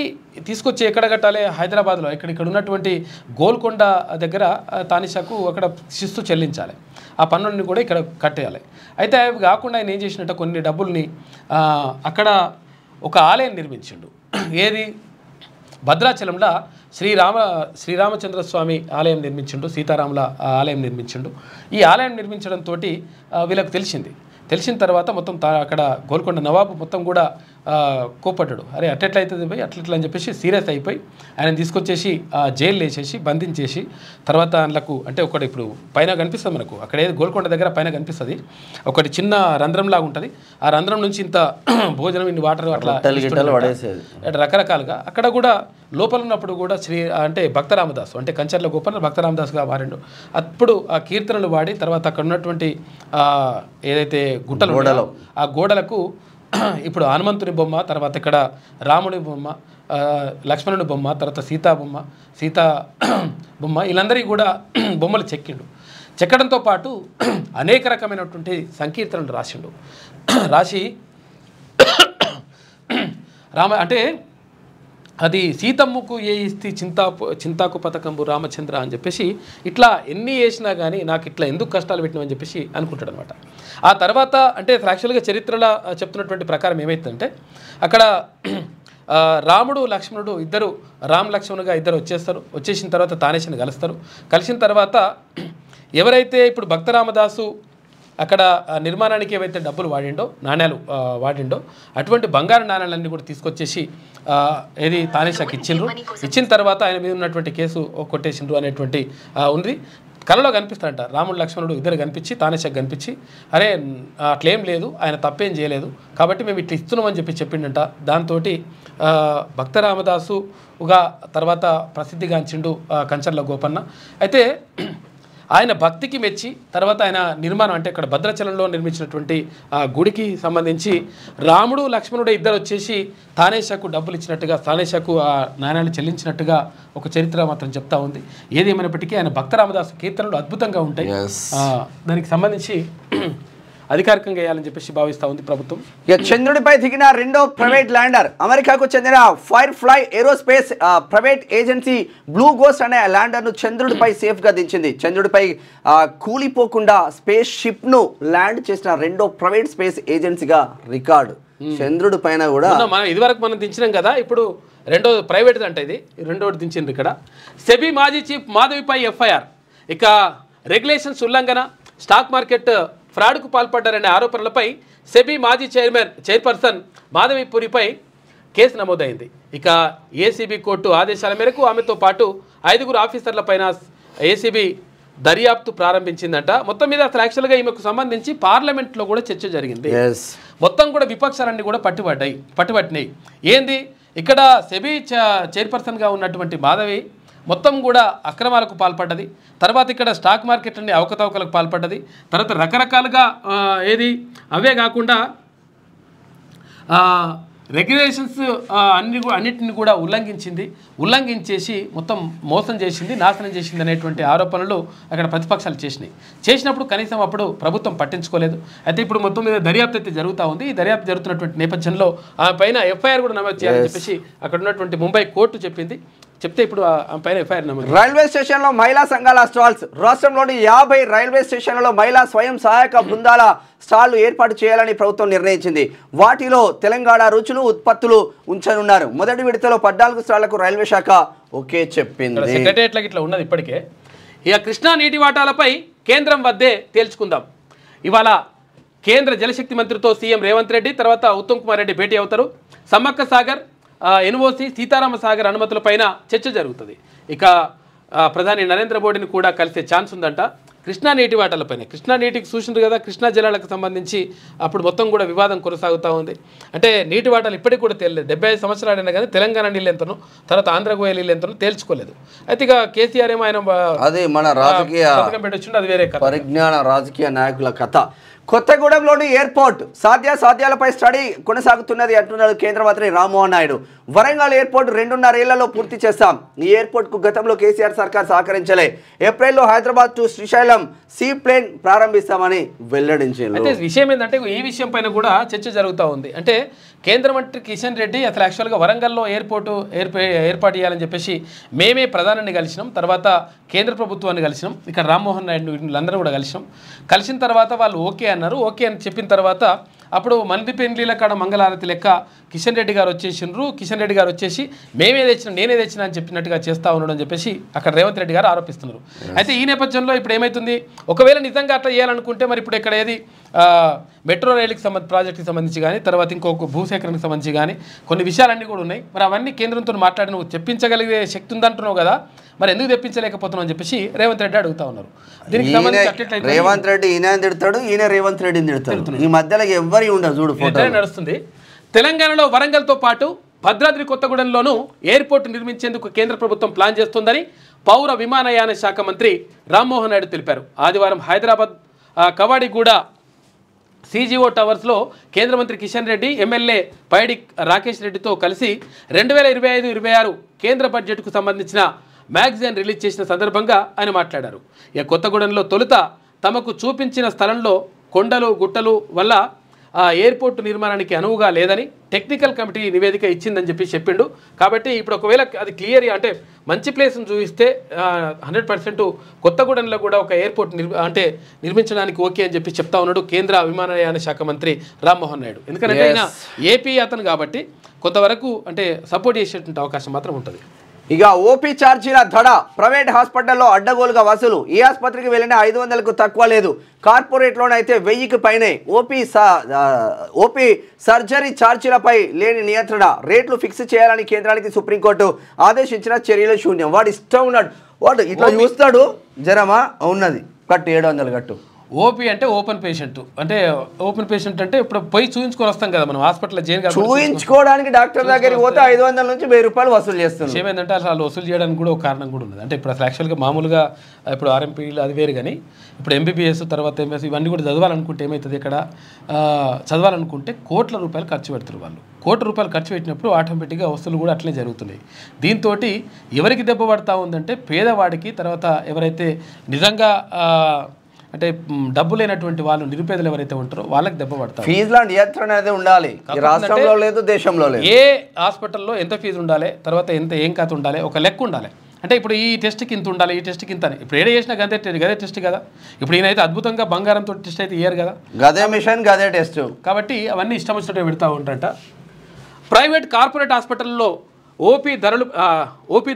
తీసుకొచ్చి ఎక్కడ కట్టాలి? హైదరాబాద్లో ఇక్కడ ఉన్నటువంటి గోల్కొండ దగ్గర తానిషాకు అక్కడ శిస్తు చెల్లించాలి. ఆ పన్నుల్ని కూడా ఇక్కడ కట్టేయాలి. అయితే అవి కాకుండా ఆయన ఏం చేసినట్టు కొన్ని డబ్బుల్ని అక్కడ ఒక ఆలయం నిర్మించిండు. ఏది? భద్రాచలంలో శ్రీరామచంద్ర స్వామి ఆలయం నిర్మించిండు, సీతారాముల ఆలయం నిర్మించిండు. ఈ ఆలయం నిర్మించడంతో వీళ్ళకు తెలిసిన తర్వాత మొత్తం అక్కడ గోల్కొండ నవాబు మొత్తం కూడా కోపడ్డాడు. అరే అట్లెట్లయితుంది పోయి అట్లెట్లా అని చెప్పేసి సీరియస్ అయిపోయి ఆయన తీసుకొచ్చేసి జైలు వేసేసి బంధించేసి తర్వాత అందులకు అంటే ఒకటి ఇప్పుడు పైన కనిపిస్తుంది మనకు అక్కడ ఏది గోల్కొండ దగ్గర పైన కనిపిస్తుంది ఒకటి చిన్న రంధ్రంలాగా ఉంటుంది. ఆ రంధ్రం నుంచి ఇంత భోజనం ఇన్ని వాటర్ అట్లా రకరకాలుగా అక్కడ కూడా లోపల ఉన్నప్పుడు కూడా అంటే భక్త రామదాసు అంటే కంచర్ల గోపన్న భక్త రామదాసుగా మారిండు. అప్పుడు ఆ కీర్తనలు వాడి తర్వాత అక్కడ ఉన్నటువంటి ఏదైతే గుట్టలు ఆ గోడలకు ఇప్పుడు హనుమంతుని బొమ్మ, తర్వాత ఇక్కడ రాముని బొమ్మ, లక్ష్మణుని బొమ్మ, తర్వాత సీతా బొమ్మ వీళ్ళందరికీ కూడా బొమ్మలు చెక్కడంతో పాటు అనేక రకమైనటువంటి సంకీర్తనలు రాసి అంటే అది సీతమ్మకు ఏ ఇస్తే చింతాకు పథకంబు రామచంద్ర అని చెప్పేసి ఇట్లా ఎన్ని వేసినా కానీ నాకు ఇట్లా ఎందుకు కష్టాలు పెట్టినామని చెప్పేసి అనుకుంటాడు అనమాట. ఆ తర్వాత అంటే యాక్చువల్గా చరిత్రలో చెప్తున్నటువంటి ప్రకారం ఏమైతుందంటే అక్కడ రాముడు లక్ష్మణుడు ఇద్దరు లక్ష్మణుగా ఇద్దరు వచ్చేసిన తర్వాత తానేశని కలిసిన తర్వాత ఎవరైతే ఇప్పుడు భక్త రామదాసు అక్కడ నిర్మాణానికి ఏవైతే డబ్బులు నాణ్యాలు వాడిండో అటువంటి బంగారు నాణ్యాలన్నీ కూడా తీసుకొచ్చేసి ఏది తానేషాకి ఇచ్చిన తర్వాత ఆయన మీద ఉన్నటువంటి కేసు కొట్టేసిండ్రు అనేటువంటి ఉంది. కళలో కనిపిస్తాడంట రాముడు లక్ష్మణుడు ఇద్దరు కనిపించి తానేషాకి కనిపించి అరే అట్లేం లేదు ఆయన తప్పేం చేయలేదు కాబట్టి మేము ఇట్లా ఇస్తున్నామని చెప్పిండంట. దాంతో భక్త రామదాసుగా తర్వాత ప్రసిద్ధిగాంచిండు కంచర్ల గోపన్న. అయితే ఆయన భక్తికి మెచ్చి తర్వాత ఆయన నిర్మాణం అంటే ఇక్కడ భద్రాచలంలో నిర్మించినటువంటి ఆ గుడికి సంబంధించి రాముడు లక్ష్మణుడు ఇద్దరు వచ్చేసి తానేషాకు డబ్బులు ఇచ్చినట్టుగా తానేషాకు ఆ నాణ్యాలు చెల్లించినట్టుగా ఒక చరిత్ర మాత్రం చెప్తా ఉంది. ఏదేమైనప్పటికీ ఆయన భక్త రామదాసు కీర్తనలు అద్భుతంగా ఉంటాయి. దానికి సంబంధించి అధికారికంగా వేయాలని చెప్పేసి భావిస్తూ ఉంది ప్రభుత్వం. చంద్రుడిపై దిగిన రెండో ప్రైవేట్ ల్యాండర్ అమెరికాకు చెందిన firefly aerospace private agency blue ghost అనే ల్యాండర్ను చంద్రుడిపై సేఫ్గా దించింది. చంద్రుడిపై కూలిపోకుండా స్పేస్ షిప్ను ల్యాండ్ చేసిన రెండో ప్రైవేట్ స్పేస్ ఏజెన్సీగా రికార్డు. చంద్రుడి పైన కూడా మనం ఇదివరకు మనం దించినాం కదా, ఇప్పుడు రెండో ప్రైవేట్ అంటే ఇది రెండోది దించింది. ఇక్కడ సెబీ మాజీ చీఫ్ మాధవిపై ఎఫ్ఐఆర్. ఇక రెగ్యులేషన్స్ ఉల్లంఘన, స్టాక్ మార్కెట్ ఫ్రాడ్కు పాల్పడ్డారనే ఆరోపణలపై సెబీ మాజీ చైర్పర్సన్ మాధవిపురిపై కేసు నమోదైంది. ఇక ఏసీబీ కోర్టు ఆదేశాల మేరకు ఆమెతో పాటు 5 ఆఫీసర్లపైన ఏసీబీ దర్యాప్తు ప్రారంభించిందంట. మొత్తం మీద అసలు యాక్చువల్గా ఈమెకు సంబంధించి పార్లమెంట్లో కూడా చర్చ జరిగింది. మొత్తం కూడా విపక్షాలన్నీ కూడా పట్టుబట్టినాయి. ఏంది ఇక్కడ సెబీ చైర్పర్సన్గా ఉన్నటువంటి మాధవి మొత్తం కూడా అక్రమాలకు పాల్పడ్డది. తర్వాత ఇక్కడ స్టాక్ మార్కెట్ అన్ని అవకతవకలకు పాల్పడ్డది. తర్వాత రకరకాలుగా అవే కాకుండా రెగ్యులేషన్స్ అన్నిటిని కూడా ఉల్లంఘించేసి మొత్తం మోసం చేసింది, నాశనం చేసింది అనేటువంటి ఆరోపణలు అక్కడ ప్రతిపక్షాలు చేసినప్పుడు కనీసం అప్పుడు ప్రభుత్వం పట్టించుకోలేదు. అయితే ఇప్పుడు మొత్తం మీద దర్యాప్తు అయితే జరుగుతూ ఉంది. ఈ దర్యాప్తు జరుగుతున్నటువంటి నేపథ్యంలో ఆ పైన ఎఫ్ఐఆర్ కూడా నమోదు చేయాలని చెప్పేసి అక్కడ ఉన్నటువంటి ముంబై కోర్టు చెప్తే ఇప్పుడు పైన ఎఫ్ఐఆర్ నమోదు. రైల్వే స్టేషన్లో మహిళా సంఘాల స్టాల్స్. రాష్ట్రంలోని 50 రైల్వే స్టేషన్లలో మహిళా స్వయం సహాయక బృందాల స్టాళ్లు ఏర్పాటు చేయాలని ప్రభుత్వం నిర్ణయించింది. వాటిలో తెలంగాణ రుచులు ఉత్పత్తులు ఉంచనున్నారు. మొదటి విడతలో 14 స్టాళ్లకు రైల్వే శాఖ ఓకే చెప్పింది. సెక్రటేరియట్లకి ఇట్లా ఉన్నది ఇప్పటికే. ఇక కృష్ణా నీటి వాటాలపై కేంద్రం వద్దే తేల్చుకుందాం. ఇవాళ కేంద్ర జలశక్తి మంత్రితో సీఎం రేవంత్ రెడ్డి తర్వాత ఉత్తమ్ కుమార్ రెడ్డి భేటీ అవుతారు. సమ్మక్క సాగర్, ఎన్ఓసి, సీతారామ సాగర్ అనుమతులపైన చర్చ జరుగుతుంది. ఇక ప్రధాని నరేంద్ర మోడీని కూడా కలిసే ఛాన్స్ ఉందంట. కృష్ణా నీటి వాటాలపైన కృష్ణా నీటికి చూసిండ్రు కదా, కృష్ణా జలాలకు సంబంధించి అప్పుడు మొత్తం కూడా వివాదం కొనసాగుతూ ఉంది. అంటే నీటి వాటాలు ఇప్పటికి కూడా తేలలేదు. 75 సంవత్సరాలైనా కానీ తెలంగాణ నీళ్ళు ఎంతనో తర్వాత ఆంధ్రగోయ నీళ్ళు ఎంతనో తేల్చుకోలేదు. అయితే ఇక కేసీఆర్ ఏమో ఆయన అదే మన రాజకీయ పథకం పెట్టొచ్చిండు, అది వేరే పరిజ్ఞాన రాజకీయ నాయకుల కథ. కొత్తగూడెంలోని ఎయిర్పోర్ట్ సాధ్యాసాధ్యాలపై స్టడీ కొనసాగుతున్నది అంటున్నారు కేంద్ర మంత్రి రామ్మోహన్ నాయుడు. వరంగల్ ఎయిర్పోర్ట్ 2.5 ఏళ్లలో పూర్తి చేస్తాం. ఈ ఎయిర్పోర్ట్కు గతంలో కేసీఆర్ సర్కార్ సహకరించలే. ఏప్రిల్లో Hyderabad to Srisailam sea plane ప్రారంభిస్తామని వెల్లడించారు. అయితే విషయం ఏంటంటే ఈ విషయం పైన కూడా చర్చ జరుగుతూ ఉంది. అంటే కేంద్ర మంత్రి కిషన్ రెడ్డి అసలు యాక్చువల్గా వరంగల్లో ఏర్పాటు చేయాలని చెప్పేసి మేమే ప్రధానాన్ని కలిసినాం, తర్వాత కేంద్ర ప్రభుత్వాన్ని కలిసినాం, ఇక్కడ రామ్మోహన్ నాయుడు వీళ్ళందరూ కూడా కలిసిన తర్వాత వాళ్ళు ఓకే అన్నారు. ఓకే అని చెప్పిన తర్వాత అప్పుడు మంది పెండ్లీల కాడ మంగళారతి లెక్క కిషన్ రెడ్డి గారు వచ్చేసిండ్రు. కిషన్ రెడ్డి గారు వచ్చేసి నేనే తెచ్చిన అని చెప్పినట్టుగా చేస్తూ ఉన్నాడు అని చెప్పేసి అక్కడ రేవంత్ రెడ్డి గారు ఆరోపిస్తున్నారు. అయితే ఈ నేపథ్యంలో ఇప్పుడు ఏమవుతుంది, ఒకవేళ నిజంగా అట్లా చేయాలనుకుంటే మరి ఇప్పుడు ఇక్కడ ఏది మెట్రో రైలుకి ప్రాజెక్టుకి సంబంధించి కానీ తర్వాత ఇంకొక భూసేకరణకు సంబంధించి కానీ కొన్ని విషయాలన్నీ కూడా ఉన్నాయి. మరి అవన్నీ కేంద్రంతో మాట్లాడి నువ్వు తెప్పించగలిగే శక్తి ఉందంటున్నావు కదా, మరి ఎందుకు తెప్పించలేకపోతున్నావు అని చెప్పేసి రేవంత్ రెడ్డి అడుగుతా ఉన్నారు. దీనికి సంబంధించి రేవంత్ రెడ్డి ఈయన తిడతాడు, ఈయన రేవంత్ రెడ్డిని తిడతాడు. ఈ మధ్యలో ఎవరి ఉండదు చూడు ఫోటో నడుస్తుంది. తెలంగాణలో వరంగల్తో పాటు భద్రాద్రి కొత్తగూడెంలోనూ ఎయిర్పోర్ట్ నిర్మించేందుకు కేంద్ర ప్రభుత్వం ప్లాన్ చేస్తోందని పౌర విమానయాన శాఖ మంత్రి రామ్మోహన్ నాయుడు తెలిపారు. ఆదివారం హైదరాబాద్ కవాడిగూడ CGO టవర్స్లో కేంద్ర మంత్రి కిషన్ రెడ్డి ఎమ్మెల్యే పైడి రాకేష్ రెడ్డితో కలిసి 2025-26 కేంద్ర బడ్జెట్కు సంబంధించిన మ్యాగజైన్ రిలీజ్ చేసిన సందర్భంగా ఆయన మాట్లాడారు. ఇక కొత్తగూడెంలో తొలుత తమకు చూపించిన స్థలంలో కొండలు గుట్టలు వల్ల ఎయిర్పోర్ట్ నిర్మాణానికి అనువుగా లేదని టెక్నికల్ కమిటీ నివేదిక ఇచ్చిందని చెప్పిండు. కాబట్టి ఇప్పుడు ఒకవేళ అది క్లియర్ అంటే మంచి ప్లేస్ను చూపిస్తే 100% కొత్తగూడెంలో కూడా ఒక ఎయిర్పోర్ట్ నిర్మించడానికి ఓకే అని చెప్తా ఉన్నాడు కేంద్ర విమానయాన శాఖ మంత్రి రామ్మోహన్ నాయుడు. ఎందుకంటే ఆయన ఏపీ అతను కాబట్టి కొంతవరకు అంటే సపోర్ట్ చేసేటువంటి అవకాశం మాత్రం ఉంటుంది. ఇక ఓపీ ఛార్జీల ధడ ప్రైవేట్ హాస్పిటల్లో అడ్డగోలుగా వసూలు. ఏ ఆసుపత్రికి వెళ్ళినా 500కు తక్కువ లేదు. కార్పొరేట్లోనైతే 1000కి పైనే. ఓపీ సర్జరీ ఛార్జీలపై లేని నియంత్రణ. రేట్లు ఫిక్స్ చేయాలని కేంద్రానికి సుప్రీంకోర్టు ఆదేశించిన చర్యలు శూన్యం. వాడు ఇష్టం ఉన్నాడు, వాడు ఇట్లా చూస్తాడు, జరమా ఉన్నది కట్టు 700 కట్టు. ఓపీ అంటే ఓపెన్ పేషెంట్ అంటే ఇప్పుడు పోయి చూయించుకొని వస్తాం కదా మనం హాస్పిటల్లో చూయించుకోవడానికి డాక్టర్ దగ్గరికి పోతే 500 నుంచి 1000 రూపాయలు వసూలు చేస్తుంది. ఏమైందంటే అసలు వసూలు చేయడానికి కూడా ఒక కారణం కూడా ఉన్నది. అంటే ఇప్పుడు అసలు యాక్చువల్గా మామూలుగా ఇప్పుడు ఆర్ఎంపీలు అది వేరు, కానీ ఇప్పుడు MBBS తర్వాత MS ఇవన్నీ కూడా చదవాలనుకుంటే ఏమవుతుంది, ఇక్కడ చదవాలనుకుంటే కోట్ల రూపాయలు ఖర్చు పెడతారు వాళ్ళు. కోట్ల రూపాయలు ఖర్చు పెట్టినప్పుడు ఆటోమేటిక్గా వసూలు కూడా అట్లనే జరుగుతున్నాయి. దీంతో ఎవరికి దెబ్బ పడతా ఉందంటే పేదవాడికి, తర్వాత ఎవరైతే నిజంగా అంటే డబ్బు లేనటువంటి వాళ్ళు నిరుపేదలు ఎవరైతే ఉంటారో వాళ్ళకి దెబ్బ పడతారు. ఫీజుల నియంత్రణ అనేది ఉండాలి, రాష్ట్రంలో లేదు, దేశంలో లేదు. ఏ హాస్పిటల్లో ఎంత ఫీజు ఉండాలి, తర్వాత ఏం కథ ఉండాలి, ఒక లెక్క ఉండాలి. అంటే ఇప్పుడు ఈ టెస్ట్కి ఇంత ఉండాలి, ఈ టెస్ట్కి ఇంత అని. ఇప్పుడు ఏడే చేసినా గదే టెస్ట్ కదా. ఇప్పుడు ఈయనైతే అద్భుతంగా బంగారంతో టెస్ట్ అయితే ఇయ్యారు కదా, గదే మిషన్ గదే టెస్ట్. కాబట్టి అవన్నీ ఇష్టం వచ్చినట్టు పెడతా ఉంటారంట. ప్రైవేట్ కార్పొరేట్ హాస్పిటల్లో ఓపీ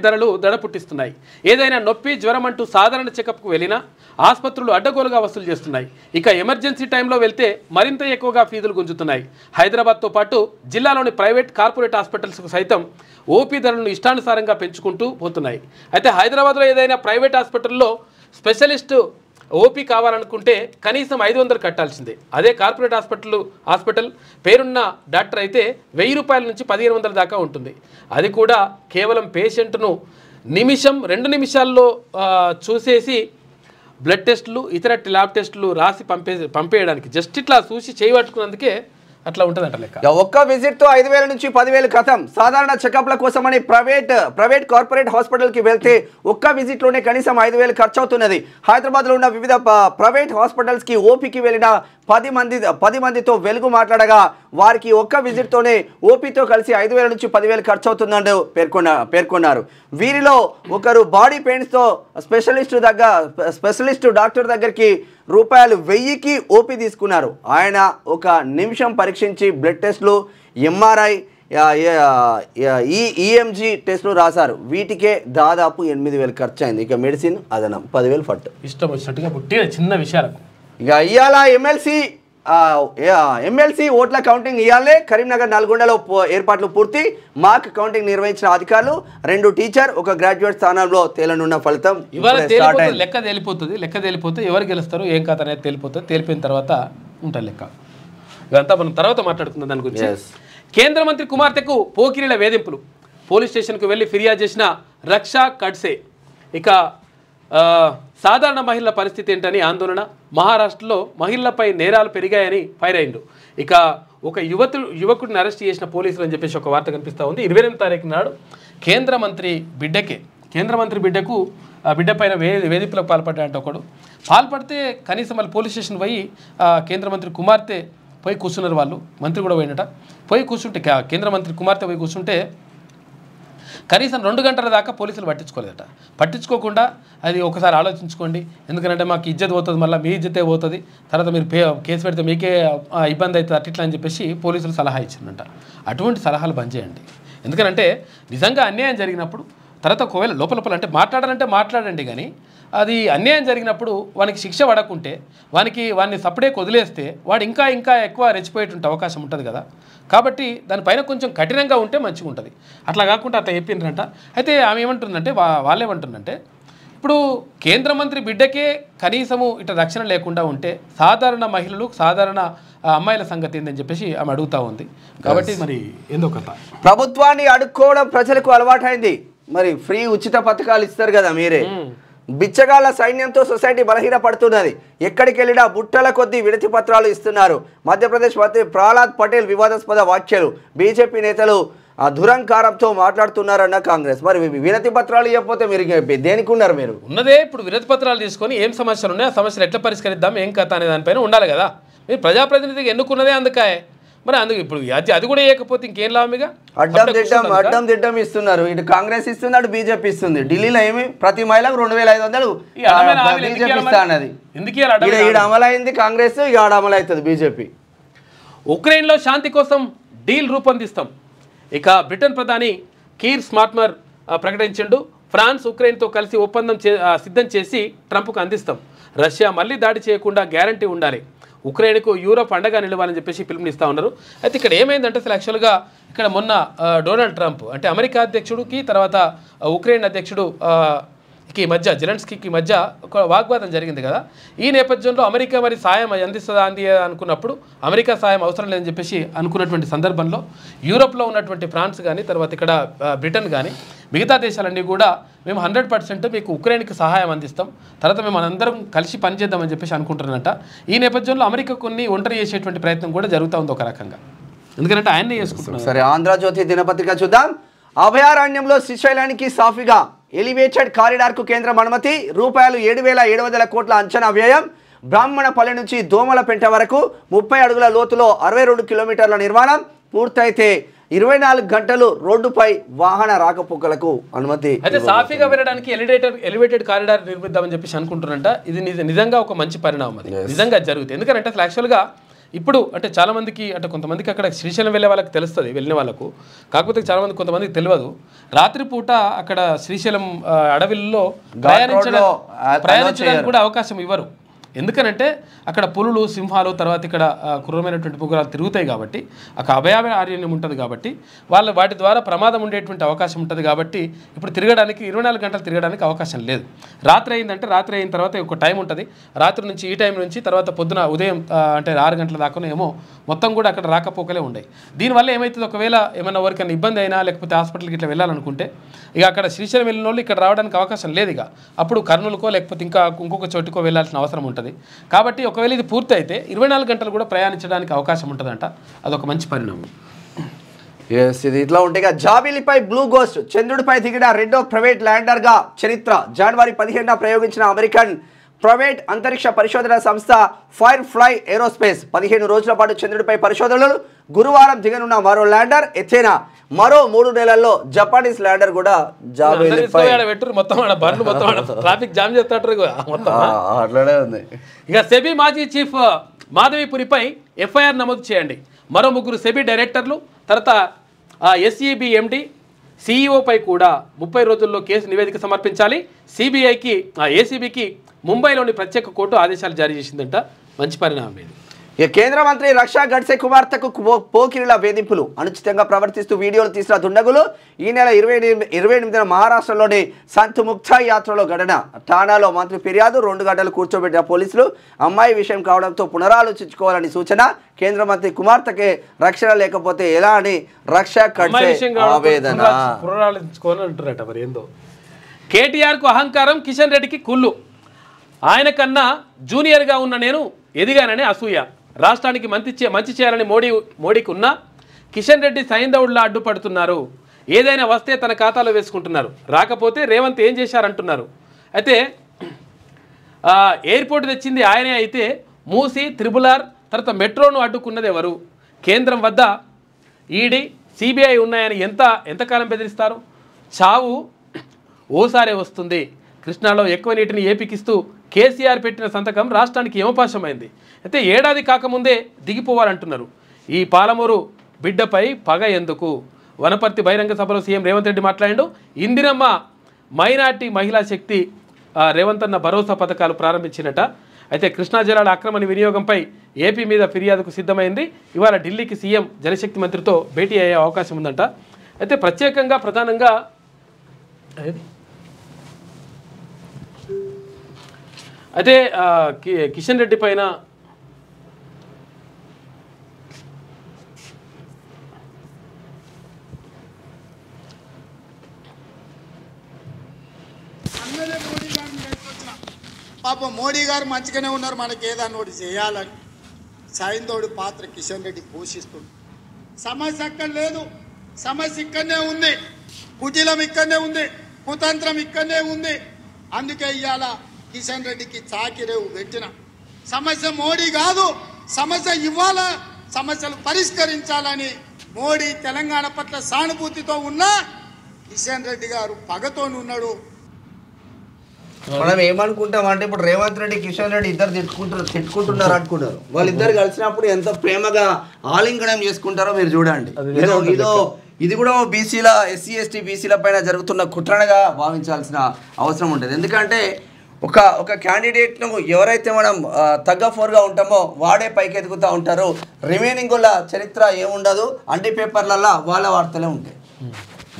ధరలు దడ పుట్టిస్తున్నాయి. ఏదైనా నొప్పి జ్వరం అంటూ సాధారణ చెకప్కు వెళ్ళినా ఆసుపత్రులు అడ్డగోలుగా వసూలు చేస్తున్నాయి. ఇక ఎమర్జెన్సీ టైంలో వెళ్తే మరింత ఎక్కువగా ఫీజులు గుంజుతున్నాయి. హైదరాబాద్తో పాటు జిల్లాలోని ప్రైవేట్ కార్పొరేట్ హాస్పిటల్స్కు సైతం ఓపీ ధరలను ఇష్టానుసారంగా పెంచుకుంటూ పోతున్నాయి. అయితే హైదరాబాద్లో ఏదైనా ప్రైవేట్ హాస్పిటల్లో స్పెషలిస్ట్ ఓపీ కావాలనుకుంటే కనీసం 500 కట్టాల్సిందే. అదే కార్పొరేట్ హాస్పిటల్ పేరున్న డాక్టర్ అయితే 1000 రూపాయల నుంచి 1500 దాకా ఉంటుంది. అది కూడా కేవలం పేషెంట్ను 2 నిమిషాల్లో చూసేసి బ్లడ్ టెస్టులు ఇతర ల్యాబ్ టెస్టులు రాసి పంపేయడానికి జస్ట్ ఇట్లా చూసి చేయబట్టుకున్నందుకే అట్లా ఉంటుందంట లెక్క. ఒక్క విజిట్తో 5000 నుంచి 10,000 ఖతం. సాధారణ చెకప్ల కోసమని ప్రైవేట్ కార్పొరేట్ హాస్పిటల్కి వెళ్తే ఒక్క విజిట్లోనే కనీసం 5000 ఖర్చు అవుతున్నది. హైదరాబాద్లో ఉన్న వివిధ ప్రైవేట్ హాస్పిటల్స్కి ఓపీకి వెళ్ళిన 10 మందితో వెలుగు మాట్లాడగా వారికి ఒక్క విజిట్తోనే ఓపీతో కలిసి 5000 నుంచి 10,000 ఖర్చు అవుతుందని పేర్కొన్నారు. వీరిలో ఒకరు బాడీ పెయిన్స్తో స్పెషలిస్ట్ డాక్టర్ దగ్గరికి ₹1000కి ఓపీ తీసుకున్నారు. ఆయన 1 నిమిషం పరీక్షించి బ్లడ్ టెస్టులు, MRI, EMG టెస్టులు రాశారు. వీటికే దాదాపు 8000 ఖర్చు అయింది. ఇక మెడిసిన్ అదనం 10,000 ఫట్. ఇష్టం వచ్చినట్టుగా పుట్టిన చిన్న విషయాలకు ఇక ఇవాళ ఎమ్మెల్సీ ఓట్ల కౌంటింగ్ ఇవ్వాలే. కరీంనగర్, నల్గొండలో ఏర్పాట్లు పూర్తి. మాక్ కౌంటింగ్ నిర్వహించిన అధికారులు 2 టీచర్ 1 గ్రాడ్యుయేట్ స్థానంలో తేలనున్న ఫలితం లెక్క తేలిపోతే ఎవరు గెలుస్తారు ఏం కథ అనేది తేలిపోయిన తర్వాత ఉంటుంది లెక్క. ఇదంతా మనం తర్వాత మాట్లాడుకుందాం దాని గురించి. కేంద్ర మంత్రి కుమార్తెకు పోకిరీల వేధింపులు. పోలీస్ స్టేషన్కు వెళ్ళి ఫిర్యాదు చేసిన రక్షా ఖడ్సే. ఇక సాధారణ మహిళల పరిస్థితి ఏంటని ఆందోళన. మహారాష్ట్రలో మహిళలపై నేరాలు పెరిగాయని ఫైర్ అయిండు. ఇక ఒక యువకుడిని అరెస్ట్ చేసిన పోలీసులు అని చెప్పేసి ఒక వార్త కనిపిస్తూ ఉంది. 28వ తారీఖు నాడు కేంద్ర మంత్రి బిడ్డకు బిడ్డ పైన వేధింపులకు పాల్పడ్డాడంటే ఒకడు పాల్పడితే కనీసం వాళ్ళు పోలీస్ స్టేషన్ పోయి కేంద్ర మంత్రి కుమార్తె పోయి కూర్చున్నారు, వాళ్ళు మంత్రి కూడా పోయినట, పోయి కూర్చుంటే కేంద్ర మంత్రి కుమార్తె పోయి కూర్చుంటే కనీసం 2 గంటల దాకా పోలీసులు పట్టించుకోలేదట. పట్టించుకోకుండా అది ఒకసారి ఆలోచించుకోండి, ఎందుకంటే మాకు ఇజ్జత్ పోతుంది, మళ్ళీ మీ ఇజ్జతే పోతుంది, తర్వాత మీరు కేసు పెడితే మీకే ఇబ్బంది అవుతుంది అట్లా అని చెప్పేసి పోలీసులు సలహా ఇచ్చిందంట. అటువంటి సలహాలు బంద్ చేయండి. ఎందుకంటే నిజంగా అన్యాయం జరిగినప్పుడు తర్వాత ఒకవేళ లోపల అంటే మాట్లాడండి, కానీ అది అన్యాయం జరిగినప్పుడు వానికి శిక్ష పడకుంటే వాడిని సపరేట్ వదిలేస్తే వాడు ఇంకా ఎక్కువ రెచ్చిపోయేటువంటి అవకాశం ఉంటుంది కదా. కాబట్టి దానిపైన కొంచెం కఠినంగా ఉంటే మంచిగా ఉంటుంది. అట్లా కాకుండా అట్లా చెప్పిండ్రంట. అయితే ఆమె ఏమంటుందంటే వాళ్ళేమంటుందంటే ఇప్పుడు కేంద్ర మంత్రి బిడ్డకే కనీసము ఇట్లా రక్షణ లేకుండా ఉంటే సాధారణ మహిళలు సాధారణ అమ్మాయిల సంగతి ఏందని చెప్పేసి ఆమె అడుగుతూ ఉంది. కాబట్టి మరి ఏందో కథ, ప్రభుత్వాన్ని అడుక్కోవడం ప్రజలకు అలవాటైంది. మరి ఫ్రీ ఉచిత పథకాలు ఇస్తారు కదా మీరే, బిచ్చగాళ్ల సైన్యంతో సొసైటీ బలహీన పడుతున్నది. ఎక్కడికి వెళ్ళినా బుట్టల కొద్దీ వినతి పత్రాలు ఇస్తున్నారు. మధ్యప్రదేశ్ మంత్రి ప్రహ్లాద్ పటేల్ వివాదాస్పద వ్యాఖ్యలు, బీజేపీ నేతలు దురంకారంతో మాట్లాడుతున్నారన్న కాంగ్రెస్. మరి వినతి పత్రాలు ఇవ్వకపోతే మీరు దేనికి ఉన్నారు? మీరు ఉన్నదే ఇప్పుడు వినతి పత్రాలు తీసుకొని ఏం సమస్యలు ఉన్నాయి, ఆ సమస్యలు ఎట్లా పరిష్కరిద్దాం, ఏం కథ అనే దానిపైన ఉండాలి కదా. మీరు ప్రజాప్రతినిధిగా ఎన్నుకున్నదే అందుకే. మరి అందుకు ఇప్పుడు అది కూడా ఇవ్వకపోతే ఇంకేం లాభమిగా? అడ్డం దిడ్డం ఇస్తున్నారు. ఇటు కాంగ్రెస్ ఇస్తుంది, అటు బీజేపీ ఇస్తుంది. ఢిల్లీలో ఏమి ప్రతి మహిళకు 2500 బీజేపీ ఇస్తా అన్నది. ఈడ అమలైంది కాంగ్రెస్, ఇక ఆడ అమలవుతుంది బీజేపీ. ఉక్రెయిన్లో శాంతి కోసం డీల్ రూపొందిస్తాం. ఇక బ్రిటన్ ప్రధాని కీర్ స్మార్ట్మర్ ప్రకటించిండు. ఫ్రాన్స్ ఉక్రెయిన్తో కలిసి ఒప్పందం సిద్ధం చేసి ట్రంప్కు అందిస్తాం. రష్యా మళ్ళీ దాడి చేయకుండా గ్యారంటీ ఉండాలి. ఉక్రెయిన్కు యూరోప్ అండగా నిలవాలని చెప్పేసి పిలుపునిస్తూ ఉన్నారు. అయితే ఇక్కడ ఏమైందంటే అసలు యాక్చువల్గా ఇక్కడ మొన్న డొనాల్డ్ ట్రంప్ అంటే అమెరికా అధ్యక్షుడికి తర్వాత ఉక్రెయిన్ అధ్యక్షుడు కి మధ్య జెలెన్స్కీకి మధ్య ఒక వాగ్వాదం జరిగింది కదా. ఈ నేపథ్యంలో అమెరికా మరి సాయం అందిస్తుందా అనుకున్నప్పుడు అమెరికా సాయం అవసరం లేదని చెప్పేసి అనుకున్నటువంటి సందర్భంలో యూరోప్లో ఉన్నటువంటి ఫ్రాన్స్ కానీ తర్వాత ఇక్కడ బ్రిటన్ కానీ మిగతా దేశాలన్నీ కూడా మేము 100% మీకు ఉక్రెయిన్కి సహాయం అందిస్తాం, తర్వాత మేము అందరం కలిసి పనిచేద్దామని చెప్పేసి అనుకుంటున్నారంట. ఈ నేపథ్యంలో అమెరికా కొన్ని ఒంటరి చేసేటువంటి ప్రయత్నం కూడా జరుగుతూ ఉంది ఒక రకంగా, ఎందుకంటే ఆయన్నే చేసుకుంటున్నారు. సరే, ఆంధ్రజ్యోతి దినపత్రిక చూద్దాం. అభయారణ్యంలో శ్రీశైలానికి సాఫీగా ఎలివేటెడ్ కారిడార్కు కేంద్రం అనుమతి. రూపాయలు 7,700 కోట్ల అంచనా వ్యయం. బ్రాహ్మణపల్లి నుంచి దోమలపెంట వరకు 30 అడుగుల లోతులో 62 కిలోమీటర్ల నిర్మాణం పూర్తయితే 24 గంటలు రోడ్డుపై వాహన రాకపోకలకు అనుమతి. అయితే సాఫీగా వెళ్ళడానికి ఎలివేటెడ్ కారిడార్ నిర్మిద్దామని చెప్పేసి అనుకుంటున్నారంట. ఇది నిజంగా ఒక మంచి పరిణామం, అది నిజంగా జరుగుతుంది. ఎందుకంటే అసలు యాక్చువల్గా ఇప్పుడు అంటే చాలామందికి అంటే కొంతమందికి అక్కడ శ్రీశైలం వెళ్ళే వాళ్ళకి తెలుస్తుంది, వెళ్ళిన వాళ్ళకు. కాకపోతే చాలామంది కొంతమందికి తెలియదు. రాత్రిపూట అక్కడ శ్రీశైలం అడవిల్లో ప్రయాణించడానికి కూడా అవకాశం ఇవ్వరు. ఎందుకనంటే అక్కడ పులులు సింహాలు తర్వాత ఇక్కడ క్రూరమైనటువంటి మృగాలు తిరుగుతాయి కాబట్టి అక్కడ అభయారణ్యం ఉంటుంది కాబట్టి వాటి ద్వారా ప్రమాదం ఉండేటువంటి అవకాశం ఉంటుంది. కాబట్టి ఇప్పుడు తిరగడానికి 24 గంటలు తిరగడానికి అవకాశం లేదు. రాత్రి అయిందంటే రాత్రి అయిన తర్వాత ఒక టైం ఉంటుంది. రాత్రి నుంచి ఈ టైం నుంచి తర్వాత పొద్దున ఉదయం అంటే 6 గంటల దాకా ఏమో మొత్తం కూడా అక్కడ రాకపోకలే ఉన్నాయి. దీనివల్ల ఏమవుతుంది, ఒకవేళ ఏమైనా ఎవరికైనా ఇబ్బంది అయినా లేకపోతే హాస్పిటల్కి ఇట్లా వెళ్ళాలనుకుంటే ఇక అక్కడ శ్రీశైలం వెళ్ళిన వాళ్ళు ఇక్కడ రావడానికి అవకాశం లేదు. ఇక అప్పుడు కర్నూలుకో లేకపోతే ఇంకొక చోటుకో వెళ్ళాల్సిన అవసరం ఉంటుంది. కాబట్టి ఒకవేళ ఇది పూర్తి అయితే 24 గంటలు కూడా ప్రయాణించడానికి అవకాశం ఉంటుందంట. అదొక మంచి పరిణామం. ఇది ఇట్లా ఉంటే జాబిలిపై బ్లూ గోస్ట్ చంద్రుడిపై దిగిన రెండో ప్రైవేట్ ల్యాండర్గా చరిత్ర. జనవరి 15న ప్రయోగించిన అమెరికన్ ప్రైవేట్ అంతరిక్ష పరిశోధన సంస్థ ఫైర్ ఫ్లై ఏరోస్పేస్ 15 రోజుల పాటు చంద్రుడిపై పరిశోధనలు. గురువారం దిగనున్న మరో ల్యాండర్ ఎథేనా. మరో 3 నెలల్లో జపానీస్ ల్యాండర్ కూడా ట్రాఫిక్ జామ్ చేస్తాడు. అట్లానే ఉంది. ఇక సెబీ మాజీ చీఫ్ మాధవిపురిపై ఎఫ్ఐఆర్ నమోదు చేయండి. మరో 3 సెబీ డైరెక్టర్లు తర్వాత ఎస్ఈబి ఎండి సిఇఓపై కూడా 30 రోజుల్లో కేసు నివేదిక సమర్పించాలి. ఏసీబీకి ముంబైలోని ప్రత్యేక కోర్టు ఆదేశాలు జారీ చేసిందంట. మంచి పరిణామం ఇది. ఇక కేంద్ర మంత్రి రక్షా గడ్సే కుమార్తెకు పోకిరిల వేధింపులు. అనుచితంగా ప్రవర్తిస్తూ వీడియోలు తీసిన దుండగులు. ఈ నెల 28న మహారాష్ట్రలోని సంత్ ముక్తా యాత్రలో ఘటన. ఠానాలో మంత్రి ఫిర్యాదు. 2 గంటలు కూర్చోబెట్టిన పోలీసులు. అమ్మాయి విషయం కావడంతో పునరాలోచించుకోవాలని సూచన. కేంద్ర మంత్రి కుమార్తెకే రక్షణ లేకపోతే ఎలా అని రక్షా గడ్సే ఆవేదన. పునరాలోచించుకోవాలంటారట. మరి ఏందో కేటీఆర్కు అహంకారం, కిషన్ రెడ్డికి కుళ్ళు. ఆయన కన్నా జూనియర్గా ఉన్న నేను ఎదిగానని అసూయ. రాష్ట్రానికి మంచి చేయాలని మోడీకి ఉన్నా కిషన్ రెడ్డి సైంధవుడిలా అడ్డుపడుతున్నారు. ఏదైనా వస్తే తన ఖాతాలో వేసుకుంటున్నారు. రాకపోతే రేవంత్ ఏం చేశారంటున్నారు. అయితే ఎయిర్పోర్ట్ తెచ్చింది ఆయనే అయితే మూసి త్రిబులార్ తర్వాత మెట్రోను అడ్డుకున్నది ఎవరు? కేంద్రం వద్ద ఈడీ సిబిఐ ఉన్నాయని ఎంతకాలం బెదిరిస్తారు? చావు ఓసారే వస్తుంది. కృష్ణాలో ఎక్కువ నీటిని ఏపీకిస్తూ కేసీఆర్ పెట్టిన సంతకం రాష్ట్రానికి యమపాశమైంది. అయితే ఏడాది కాకముందే దిగిపోవాలంటున్నారు. ఈ పాలమూరు బిడ్డపై పగ ఎందుకు? వనపర్తి బహిరంగ సభలో సీఎం రేవంత్ రెడ్డి మాట్లాడిండు. ఇందిరమ్మ మైనార్టీ మహిళా శక్తి రేవంత్ అన్న భరోసా పథకాలు ప్రారంభించినట. అయితే కృష్ణా జలాల అక్రమ వినియోగంపై ఏపీ మీద ఫిర్యాదుకు సిద్ధమైంది. ఇవాళ ఢిల్లీకి సీఎం జలశక్తి మంత్రితో భేటీ అయ్యే అవకాశం ఉందంట. అయితే ప్రత్యేకంగా ప్రధానంగా అయితే కిషన్ రెడ్డి పైన పాపం మోడీ గారు మంచిగానే ఉన్నారు, మనకి ఏదన్నా ఒకటి చేయాలని సాయంతోడి పాత్ర కిషన్ రెడ్డి పోషిస్తుంది. సమస్య అక్కడ లేదు, సమస్య ఇక్కడనే ఉంది, కుటిలం ఇక్కడనే ఉంది, కుతంత్రం ఇక్కడనే ఉంది. అందుకే ఇవాళ కిషన్ రెడ్డికి చాకిరేవు పెట్టిన. సమస్య మోడీ కాదు, సమస్య ఇవ్వాల, సమస్యలు పరిష్కరించాలని మోడీ తెలంగాణ పట్ల సానుభూతితో ఉన్న కిషన్ రెడ్డి గారు పగతో ఉన్నాడు. మనం ఏమనుకుంటాం అంటే ఇప్పుడు రేవంత్ రెడ్డి కిషన్ రెడ్డి ఇద్దరు తిట్టుకుంటున్నారు అనుకున్నారు. వాళ్ళిద్దరు కలిసినప్పుడు ఎంత ప్రేమగా ఆలింగనం చేసుకుంటారో మీరు చూడండి. ఇది కూడా బీసీల ఎస్సీ ఎస్టీ బీసీల పైన జరుగుతున్న కుట్రనగా భావించాల్సిన అవసరం ఉంటుంది. ఎందుకంటే ఒక క్యాండిడేట్ను ఎవరైతే మనం తగ్గఫోర్గా ఉంటామో వాడే పైకి ఎదుగుతూ ఉంటారు. రిమైనింగ్ వాళ్ళ చరిత్ర ఏముండదు, అంటి పేపర్లల్లో వాళ్ళ వార్తలే ఉంటాయి.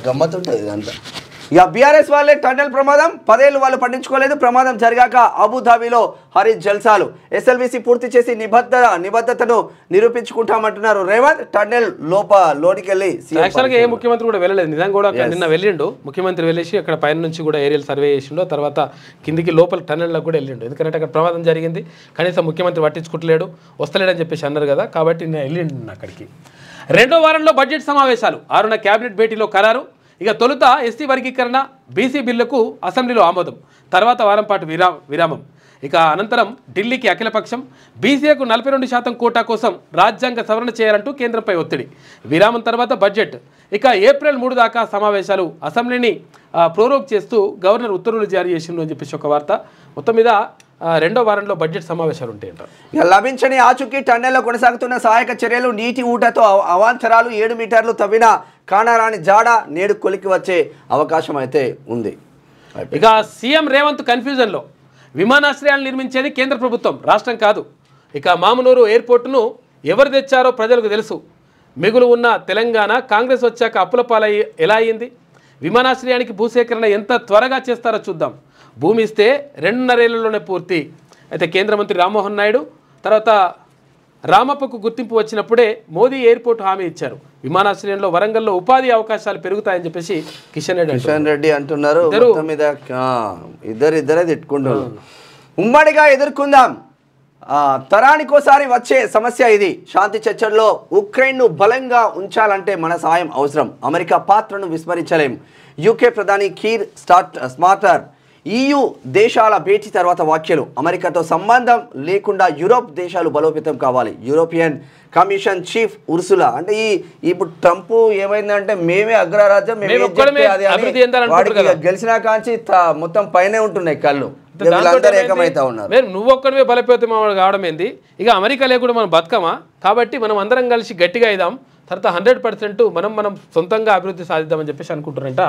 గమ్మతుంటుంది ఇదంతా. ఇక బీఆర్ఎస్ వాళ్ళే టన్నెల్ ప్రమాదం, 10 ఏళ్ళు వాళ్ళు పట్టించుకోలేదు. ప్రమాదం జరిగాక అబుధాబిలో హరీష్ జల్సాలు. ఎస్ఎల్బీసీ పూర్తి చేసి నిబద్ధతను నిరూపించుకుంటామంటున్నారు రేవంత్. టన్నెల్ లోనికి వెళ్ళి యాక్చువల్గా ఏ ముఖ్యమంత్రి కూడా వెళ్ళలేదు. నిజంగా కూడా నిన్న వెళ్ళిండు ముఖ్యమంత్రి, వెళ్ళేసి అక్కడ పైన నుంచి కూడా ఏరియల్ సర్వే చేసిండు. తర్వాత కిందికి లోపల టన్నెల్లో కూడా వెళ్ళిండు. ఎందుకంటే అక్కడ ప్రమాదం జరిగింది, కనీసం ముఖ్యమంత్రి పట్టించుకుంటలేడు, వస్తలేడని చెప్పేసి అన్నారు కదా, కాబట్టి నేను వెళ్ళిండు అక్కడికి. రెండో వారంలో బడ్జెట్ సమావేశాలు, 6న క్యాబినెట్ భేటీలో ఖరారు. ఇక తొలుత ఎస్టీ వర్గీకరణ బీసీ బిల్లుకు అసెంబ్లీలో ఆమోదం, తర్వాత వారం పాటు విరామం. ఇక అనంతరం ఢిల్లీకి అఖిలపక్షం. బీసీఏకు 42% కోటా కోసం రాజ్యాంగ సవరణ చేయాలంటూ కేంద్రంపై ఒత్తిడి. విరామం తర్వాత బడ్జెట్. ఇక ఏప్రిల్ 3 దాకా సమావేశాలు. అసెంబ్లీని ప్రోరోగ్ చేస్తూ గవర్నర్ ఉత్తర్వులు జారీ చేసిండు అని చెప్పేసి ఒక వార్త. మొత్తం మీద రెండో వారంలో బడ్జెట్ సమావేశాలు ఉంటాయంటారు. లభించని ఆచూకీ టన్నెల్లో కొనసాగుతున్న సహాయక చర్యలు. నీటి ఊటతో అవాంతరాలు. 7 మీటర్లు తవ్విన కానారాని జాడ నేడు కొలికి వచ్చే అవకాశం అయితే ఉంది. ఇక సీఎం రేవంత్ కన్ఫ్యూజన్లో. విమానాశ్రయాలు నిర్మించేది కేంద్ర ప్రభుత్వం, రాష్ట్రం కాదు. ఇక మామునూరు ఎయిర్పోర్టును ఎవరు తెచ్చారో ప్రజలకు తెలుసు. మిగులు ఉన్న తెలంగాణ కాంగ్రెస్ వచ్చాక అప్పుల పాలై ఎలా అయింది? విమానాశ్రయానికి భూసేకరణ ఎంత త్వరగా చేస్తారో చూద్దాం. భూమి ఇస్తే 2.5 ఏళ్లలోనే పూర్తి. అయితే కేంద్ర మంత్రి రామ్మోహన్ నాయుడు తర్వాత రామప్పకు గుర్తింపు వచ్చినప్పుడే మోదీ ఎయిర్పోర్ట్ హామీ ఇచ్చారు. విమానాశ్రయంలో వరంగల్లో ఉపాధి అవకాశాలు పెరుగుతాయని చెప్పేసి కిషన్ రెడ్డి అంటున్నారు. ఇద్దరే తిట్టుకుంటారు. ఉమ్మడిగా ఎదుర్కొందాం, తరానికోసారి వచ్చే సమస్య ఇది. శాంతి చర్చల్లో ఉక్రెయిన్ను బలంగా ఉంచాలంటే మన సాయం అవసరం. అమెరికా పాత్రను విస్మరించలేం. యూకే ప్రధాని కీర్ స్మార్టర్. EU దేశాల భేటీ తర్వాత వ్యాఖ్యలు. అమెరికాతో సంబంధం లేకుండా యూరోప్ దేశాలు బలోపేతం కావాలి. European commission chief Ursula. అంటే ఇప్పుడు ట్రంప్ ఏమైందంటే మేమే అగ్రరాజ్యం, గెలిచినా కాంచి మొత్తం పైనే ఉంటున్నాయి కళ్ళు. ఏకమైతా ఉన్నారు. నువ్వు ఒక్కడివే బలోపేతం కావడం ఏంది? ఇక అమెరికా లేకుండా మనం బతకమా? కాబట్టి మనం అందరం కలిసి గట్టిగా అయిదాం, తర్వాత 100% మనం సొంతంగా అభివృద్ధి సాధిద్దామని చెప్పేసి అనుకుంటున్నారంట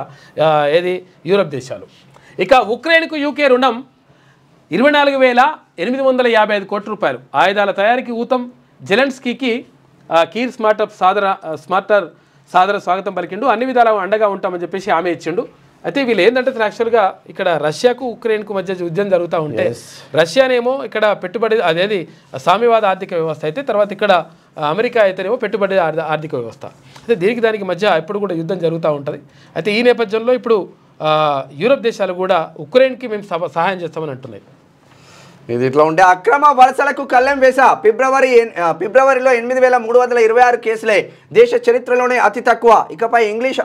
ఏది యూరోప్ దేశాలు. ఇక ఉక్రెయిన్కు యూకే రుణం 24,855 కోట్ల రూపాయలు. ఆయుధాల తయారీకి ఊతం. జెలెన్స్కీకి కీర్ స్మార్టర్ సాదర స్వాగతం పలికిండు. అన్ని విధాలా అండగా ఉంటామని చెప్పేసి హామీ ఇచ్చిండు. అయితే వీళ్ళు ఏంటంటే యాక్చువల్గా ఇక్కడ రష్యాకు ఉక్రెయిన్కు మధ్య యుద్ధం జరుగుతూ ఉంటే రష్యానేమో ఇక్కడ పెట్టుబడి అదేది సామ్యవాద ఆర్థిక వ్యవస్థ అయితే, తర్వాత ఇక్కడ అమెరికా అయితేనేమో పెట్టుబడి ఆర్థిక వ్యవస్థ అయితే, దానికి మధ్య ఎప్పుడు కూడా యుద్ధం జరుగుతూ ఉంటుంది. అయితే ఈ నేపథ్యంలో ఇప్పుడు యూరోప్ దేశాలు కూడా ఉక్రెయిన్కి మేము సహాయం చేస్తామని అంటున్నాయి. ఇది ఇట్లా ఉంటే అక్రమ వలసలకు కళ్ళెం వేసా ఫిబ్రవరిలో 8,326 కేసులే దేశ చరిత్రలోనే అతి తక్కువ. ఇకపై ఇంగ్లీష్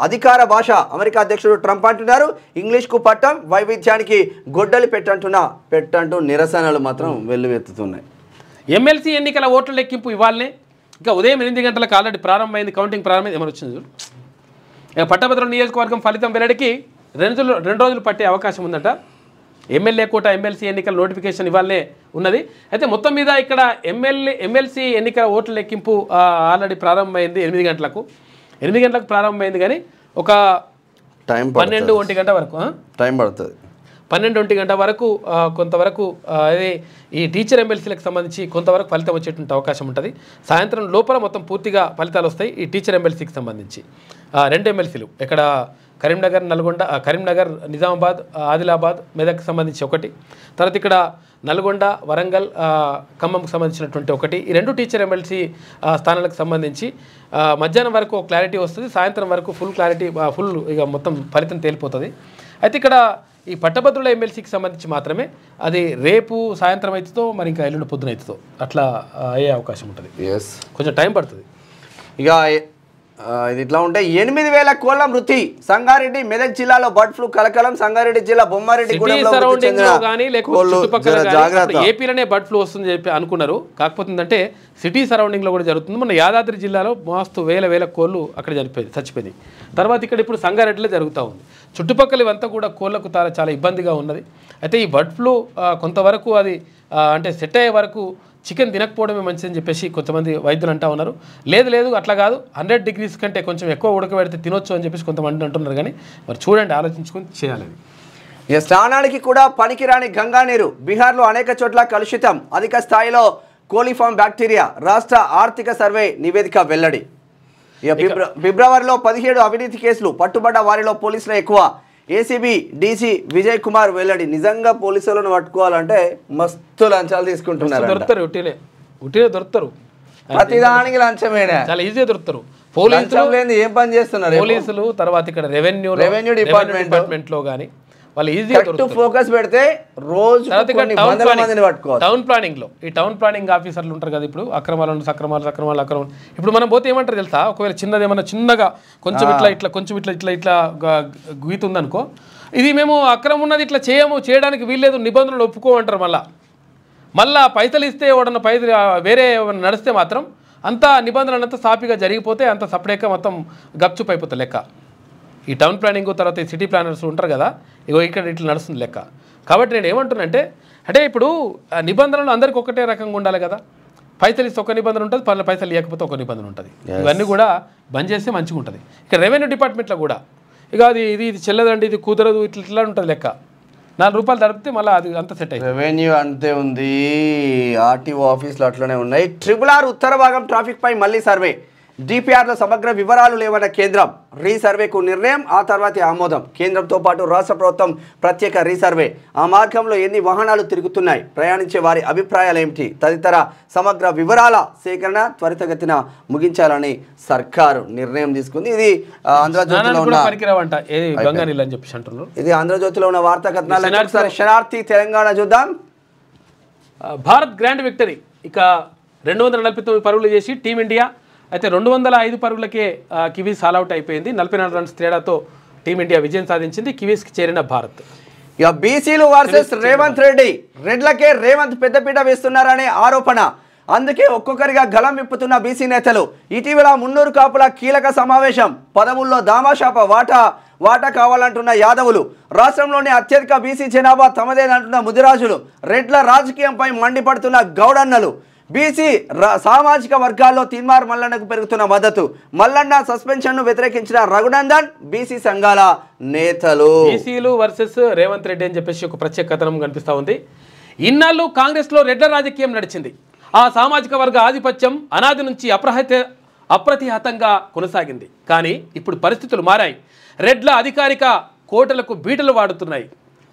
అధికార భాష. అమెరికా అధ్యక్షుడు ట్రంప్ అంటున్నారు ఇంగ్లీష్కు పట్టం, వైవిధ్యానికి గొడ్డలి పెట్టంటూ నిరసనలు మాత్రం వెల్లువెత్తుతున్నాయి. ఎమ్మెల్సీ ఎన్నికల ఓట్ల లెక్కింపు ఇవాళనే ఇంకా ఉదయం 8 గంటలకు ఆల్రెడీ ప్రారంభమైంది, కౌంటింగ్ ప్రారంభమైంది. ఏమైనా వచ్చింది చూడు. ఇక పట్టభద్రుల నియోజకవర్గం ఫలితం వెల్లడికి 2 రోజులు పట్టే అవకాశం ఉందట. ఎమ్మెల్యే కోట ఎమ్మెల్సీ ఎన్నికల నోటిఫికేషన్ ఇవాళనే ఉన్నది. అయితే మొత్తం మీద ఇక్కడ ఎమ్మెల్సీ ఎన్నికల ఓట్ల లెక్కింపు ఆల్రెడీ ప్రారంభమైంది 8 గంటలకు. 8 గంటలకు ప్రారంభమైంది కానీ ఒక 12-1 గంట వరకు టైం పడుతుంది. 12-1 గంట వరకు కొంతవరకు అదే ఈ టీచర్ ఎమ్మెల్సీలకు సంబంధించి కొంతవరకు ఫలితం వచ్చేటువంటి అవకాశం ఉంటుంది. సాయంత్రం లోపల మొత్తం పూర్తిగా ఫలితాలు వస్తాయి. ఈ టీచర్ ఎమ్మెల్సీకి సంబంధించి 2 ఎమ్మెల్సీలు ఇక్కడ కరీంనగర్, నల్గొండ, కరీంనగర్, నిజామాబాద్, ఆదిలాబాద్, మెదక్కి సంబంధించి ఒకటి, తర్వాత ఇక్కడ నల్గొండ, వరంగల్, ఖమ్మంకి సంబంధించినటువంటి ఒకటి. ఈ 2 టీచర్ ఎమ్మెల్సీ స్థానాలకు సంబంధించి మధ్యాహ్నం వరకు క్లారిటీ వస్తుంది. సాయంత్రం వరకు ఫుల్ ఇక మొత్తం ఫలితం తేలిపోతుంది. అయితే ఇక్కడ ఈ పట్టభద్రుల ఎమ్మెల్సీకి సంబంధించి మాత్రమే అది రేపు సాయంత్రం అవుతుందో మరి ఇంకా ఎల్లుండి పొద్దున అవుతుందో అట్లా అయ్యే అవకాశం ఉంటుంది. కొంచెం టైం పడుతుంది. ఇక ఇది ఇట్లా ఉంటే 8,000 కోళ్ల మృతి. సంగారెడ్డి, మెదక్ జిల్లాలో బర్డ్ ఫ్లూ కలకలం. సంగారెడ్డి జిల్లా బొమ్మారెడ్డి ఏపీలోనే బర్డ్ ఫ్లూ వస్తుందని చెప్పి అనుకున్నారు. కాకపోతే ఏంటంటే సిటీ సరౌండింగ్ లో కూడా జరుగుతుంది. మన యాదాద్రి జిల్లాలో మస్తు వేల కోళ్ళు అక్కడ చచ్చిపోయింది. తర్వాత ఇక్కడ ఇప్పుడు సంగారెడ్డిలో జరుగుతూ ఉంది. చుట్టుపక్కల ఇవంతా కూడా కోళ్లకు చాలా ఇబ్బందిగా ఉన్నది. అయితే ఈ బర్డ్ ఫ్లూ కొంతవరకు అది అంటే సెట్ అయ్యే వరకు చికెన్ తినకపోవడమే మంచిదని చెప్పేసి కొంతమంది వైద్యులు అంటూ ఉన్నారు. లేదు అట్లా కాదు, 100 degrees కంటే కొంచెం ఎక్కువ ఉడకబెడితే తినొచ్చు అని చెప్పేసి కొంతమంది అంటున్నారు. కానీ మరి చూడండి, ఆలోచించుకొని చేయాలని. స్నానానికి కూడా పనికిరాని గంగా నీరు. బీహార్లో అనేక చోట్ల కలుషితం. అధిక స్థాయిలో కోలిఫామ్ బ్యాక్టీరియా. రాష్ట్ర ఆర్థిక సర్వే నివేదిక వెల్లడి. ఫిబ్రవరిలో 17 అవినీతి కేసులు. పట్టుబడ్డ వారిలో పోలీసులు ఎక్కువ. ఏసీబీ డీసీ విజయ్ కుమార్ వెల్లడి. నిజంగా పోలీసులను పట్టుకోవాలంటే మస్తు లంచాలు తీసుకుంటున్నారు. దొరుకుతారు ప్రతిదానికి లంచమేనా, చాలా ఈజీగా దొరుకుతారు. పోలీసులు ఏం పని చేస్తున్నారు పోలీసులు. తర్వాత ఇక్కడ రెవెన్యూ డిపార్ట్మెంట్ లో కానీ వాళ్ళు ఈజీగా ఫోకస్ పెడితే రోజు టౌన్ ప్లానింగ్ లో ఈ టౌన్ ప్లానింగ్ ఆఫీసర్లు ఉంటారు కదా. ఇప్పుడు అక్రమాలు ఇప్పుడు మనం పోతే ఏమంటారు తెలుసా, ఒకవేళ చిన్నది ఏమన్నా చిన్నగా కొంచెం ఇట్లా గీత ఉందనుకో, ఇది మేము అక్రమం ఉన్నది ఇట్లా చేయడానికి వీల్లేదు, నిబంధనలు ఒప్పుకోమంటారు. మళ్ళా పైసలు ఇస్తే ఎవడన్నా వేరే నడిస్తే మాత్రం అంతా నిబంధనలు అంతా సాపిగా జరిగిపోతే అంత సపరేట్గా మొత్తం గప్చుప్ అయిపోతుంది లెక్క. ఈ టౌన్ ప్లానింగ్ తర్వాత ఈ సిటీ ప్లానర్స్ ఉంటారు కదా, ఇక్కడ ఇట్లా నడుస్తుంది లెక్క. కాబట్టి నేను ఏమంటున్నానంటే ఇప్పుడు నిబంధనలు అందరికీ ఒకటే రకంగా ఉండాలి కదా. పైసలు ఇస్తే ఒక నిబంధన ఉంటుంది, పైసలు ఇవ్వకపోతే ఒక నిబంధన ఉంటుంది. ఇవన్నీ కూడా బంద్ చేస్తే మంచిగా ఉంటుంది. ఇక రెవెన్యూ డిపార్ట్మెంట్లో కూడా ఇక ఇది చెల్లదండి, ఇది కుదరదు, ఇట్లా ఉంటుంది లెక్క. 4 రూపాయలు తడిపితే మళ్ళీ అది అంత సెట్ అయ్యింది. రెవెన్యూ అంతే ఉంది, ఆర్టీఓ ఆఫీసులు అట్లనే ఉన్నాయి. RRR ఉత్తర భాగం ట్రాఫిక్ పై మళ్ళీ సర్వే. డిపిఆర్లో సమగ్ర వివరాలు లేవన్న కేంద్రం. రీసర్వేకు నిర్ణయం, ఆ తర్వాత ఆమోదం. కేంద్రంతో పాటు రాష్ట్ర ప్రభుత్వం ప్రత్యేక రీసర్వే. ఆ మార్గంలో ఎన్ని వాహనాలు తిరుగుతున్నాయి, ప్రయాణించే వారి అభిప్రాయాలు ఏమిటి తదితర సమగ్ర వివరాల సేకరణ త్వరితగతిన ముగించాలని సర్కారు నిర్ణయం తీసుకుంది. ఇది ఆంధ్రజ్యోతిలో ఉన్న వార్తా కథనాలు. శనార్థి తెలంగాణ చూద్దాం. Bharat grand victory. ఇక 249 పరుగులు చేసి టీమిండియా అయితే 205 పరుగులకే కివీస్ ఆల్అవుట్ అయిపోయింది. 44 రన్స్ తేడాతో టీమిండియా విజయం సాధించింది. కివీస్కి చేరిన భారత్. ఇక బీసీలు వర్సెస్ రేవంత్ రెడ్డి. రెడ్లకే రేవంత్ పెద్దపీట వేస్తున్నారనే ఆరోపణ. అందుకే ఒక్కొక్కరిగా గలం విప్పుతున్న బీసీ నేతలు. ఇటీవల మున్నూరు కాపుల కీలక సమావేశం. పదవుల్లో దామాషాప వాటా కావాలంటున్న యాదవులు. రాష్ట్రంలోని అత్యధిక బీసీ జనాభా తమదేనంటున్న ముదిరాజులు. రెడ్ల రాజకీయంపై మండిపడుతున్న గౌడన్నలు. బీసీ సామాజిక వర్గాల్లో తీన్మార్ మల్లన్నకు పెరుగుతున్న మద్దతు. మల్లన్న సస్పెన్షన్ను వ్యతిరేకించిన రఘునందన్, బీసీ సంఘాల నేతలు. బీసీలు వర్సెస్ రేవంత్ రెడ్డి అని చెప్పేసి ఒక ప్రత్యేక కథనం కనిపిస్తూ ఉంది. ఇన్నాళ్ళు కాంగ్రెస్లో రెడ్ల రాజకీయం నడిచింది. ఆ సామాజిక వర్గ ఆధిపత్యం అనాది నుంచి అప్రతిహతంగా కొనసాగింది. కానీ ఇప్పుడు పరిస్థితులు మారాయి. రెడ్ల అధికారిక కోటలకు బీటలు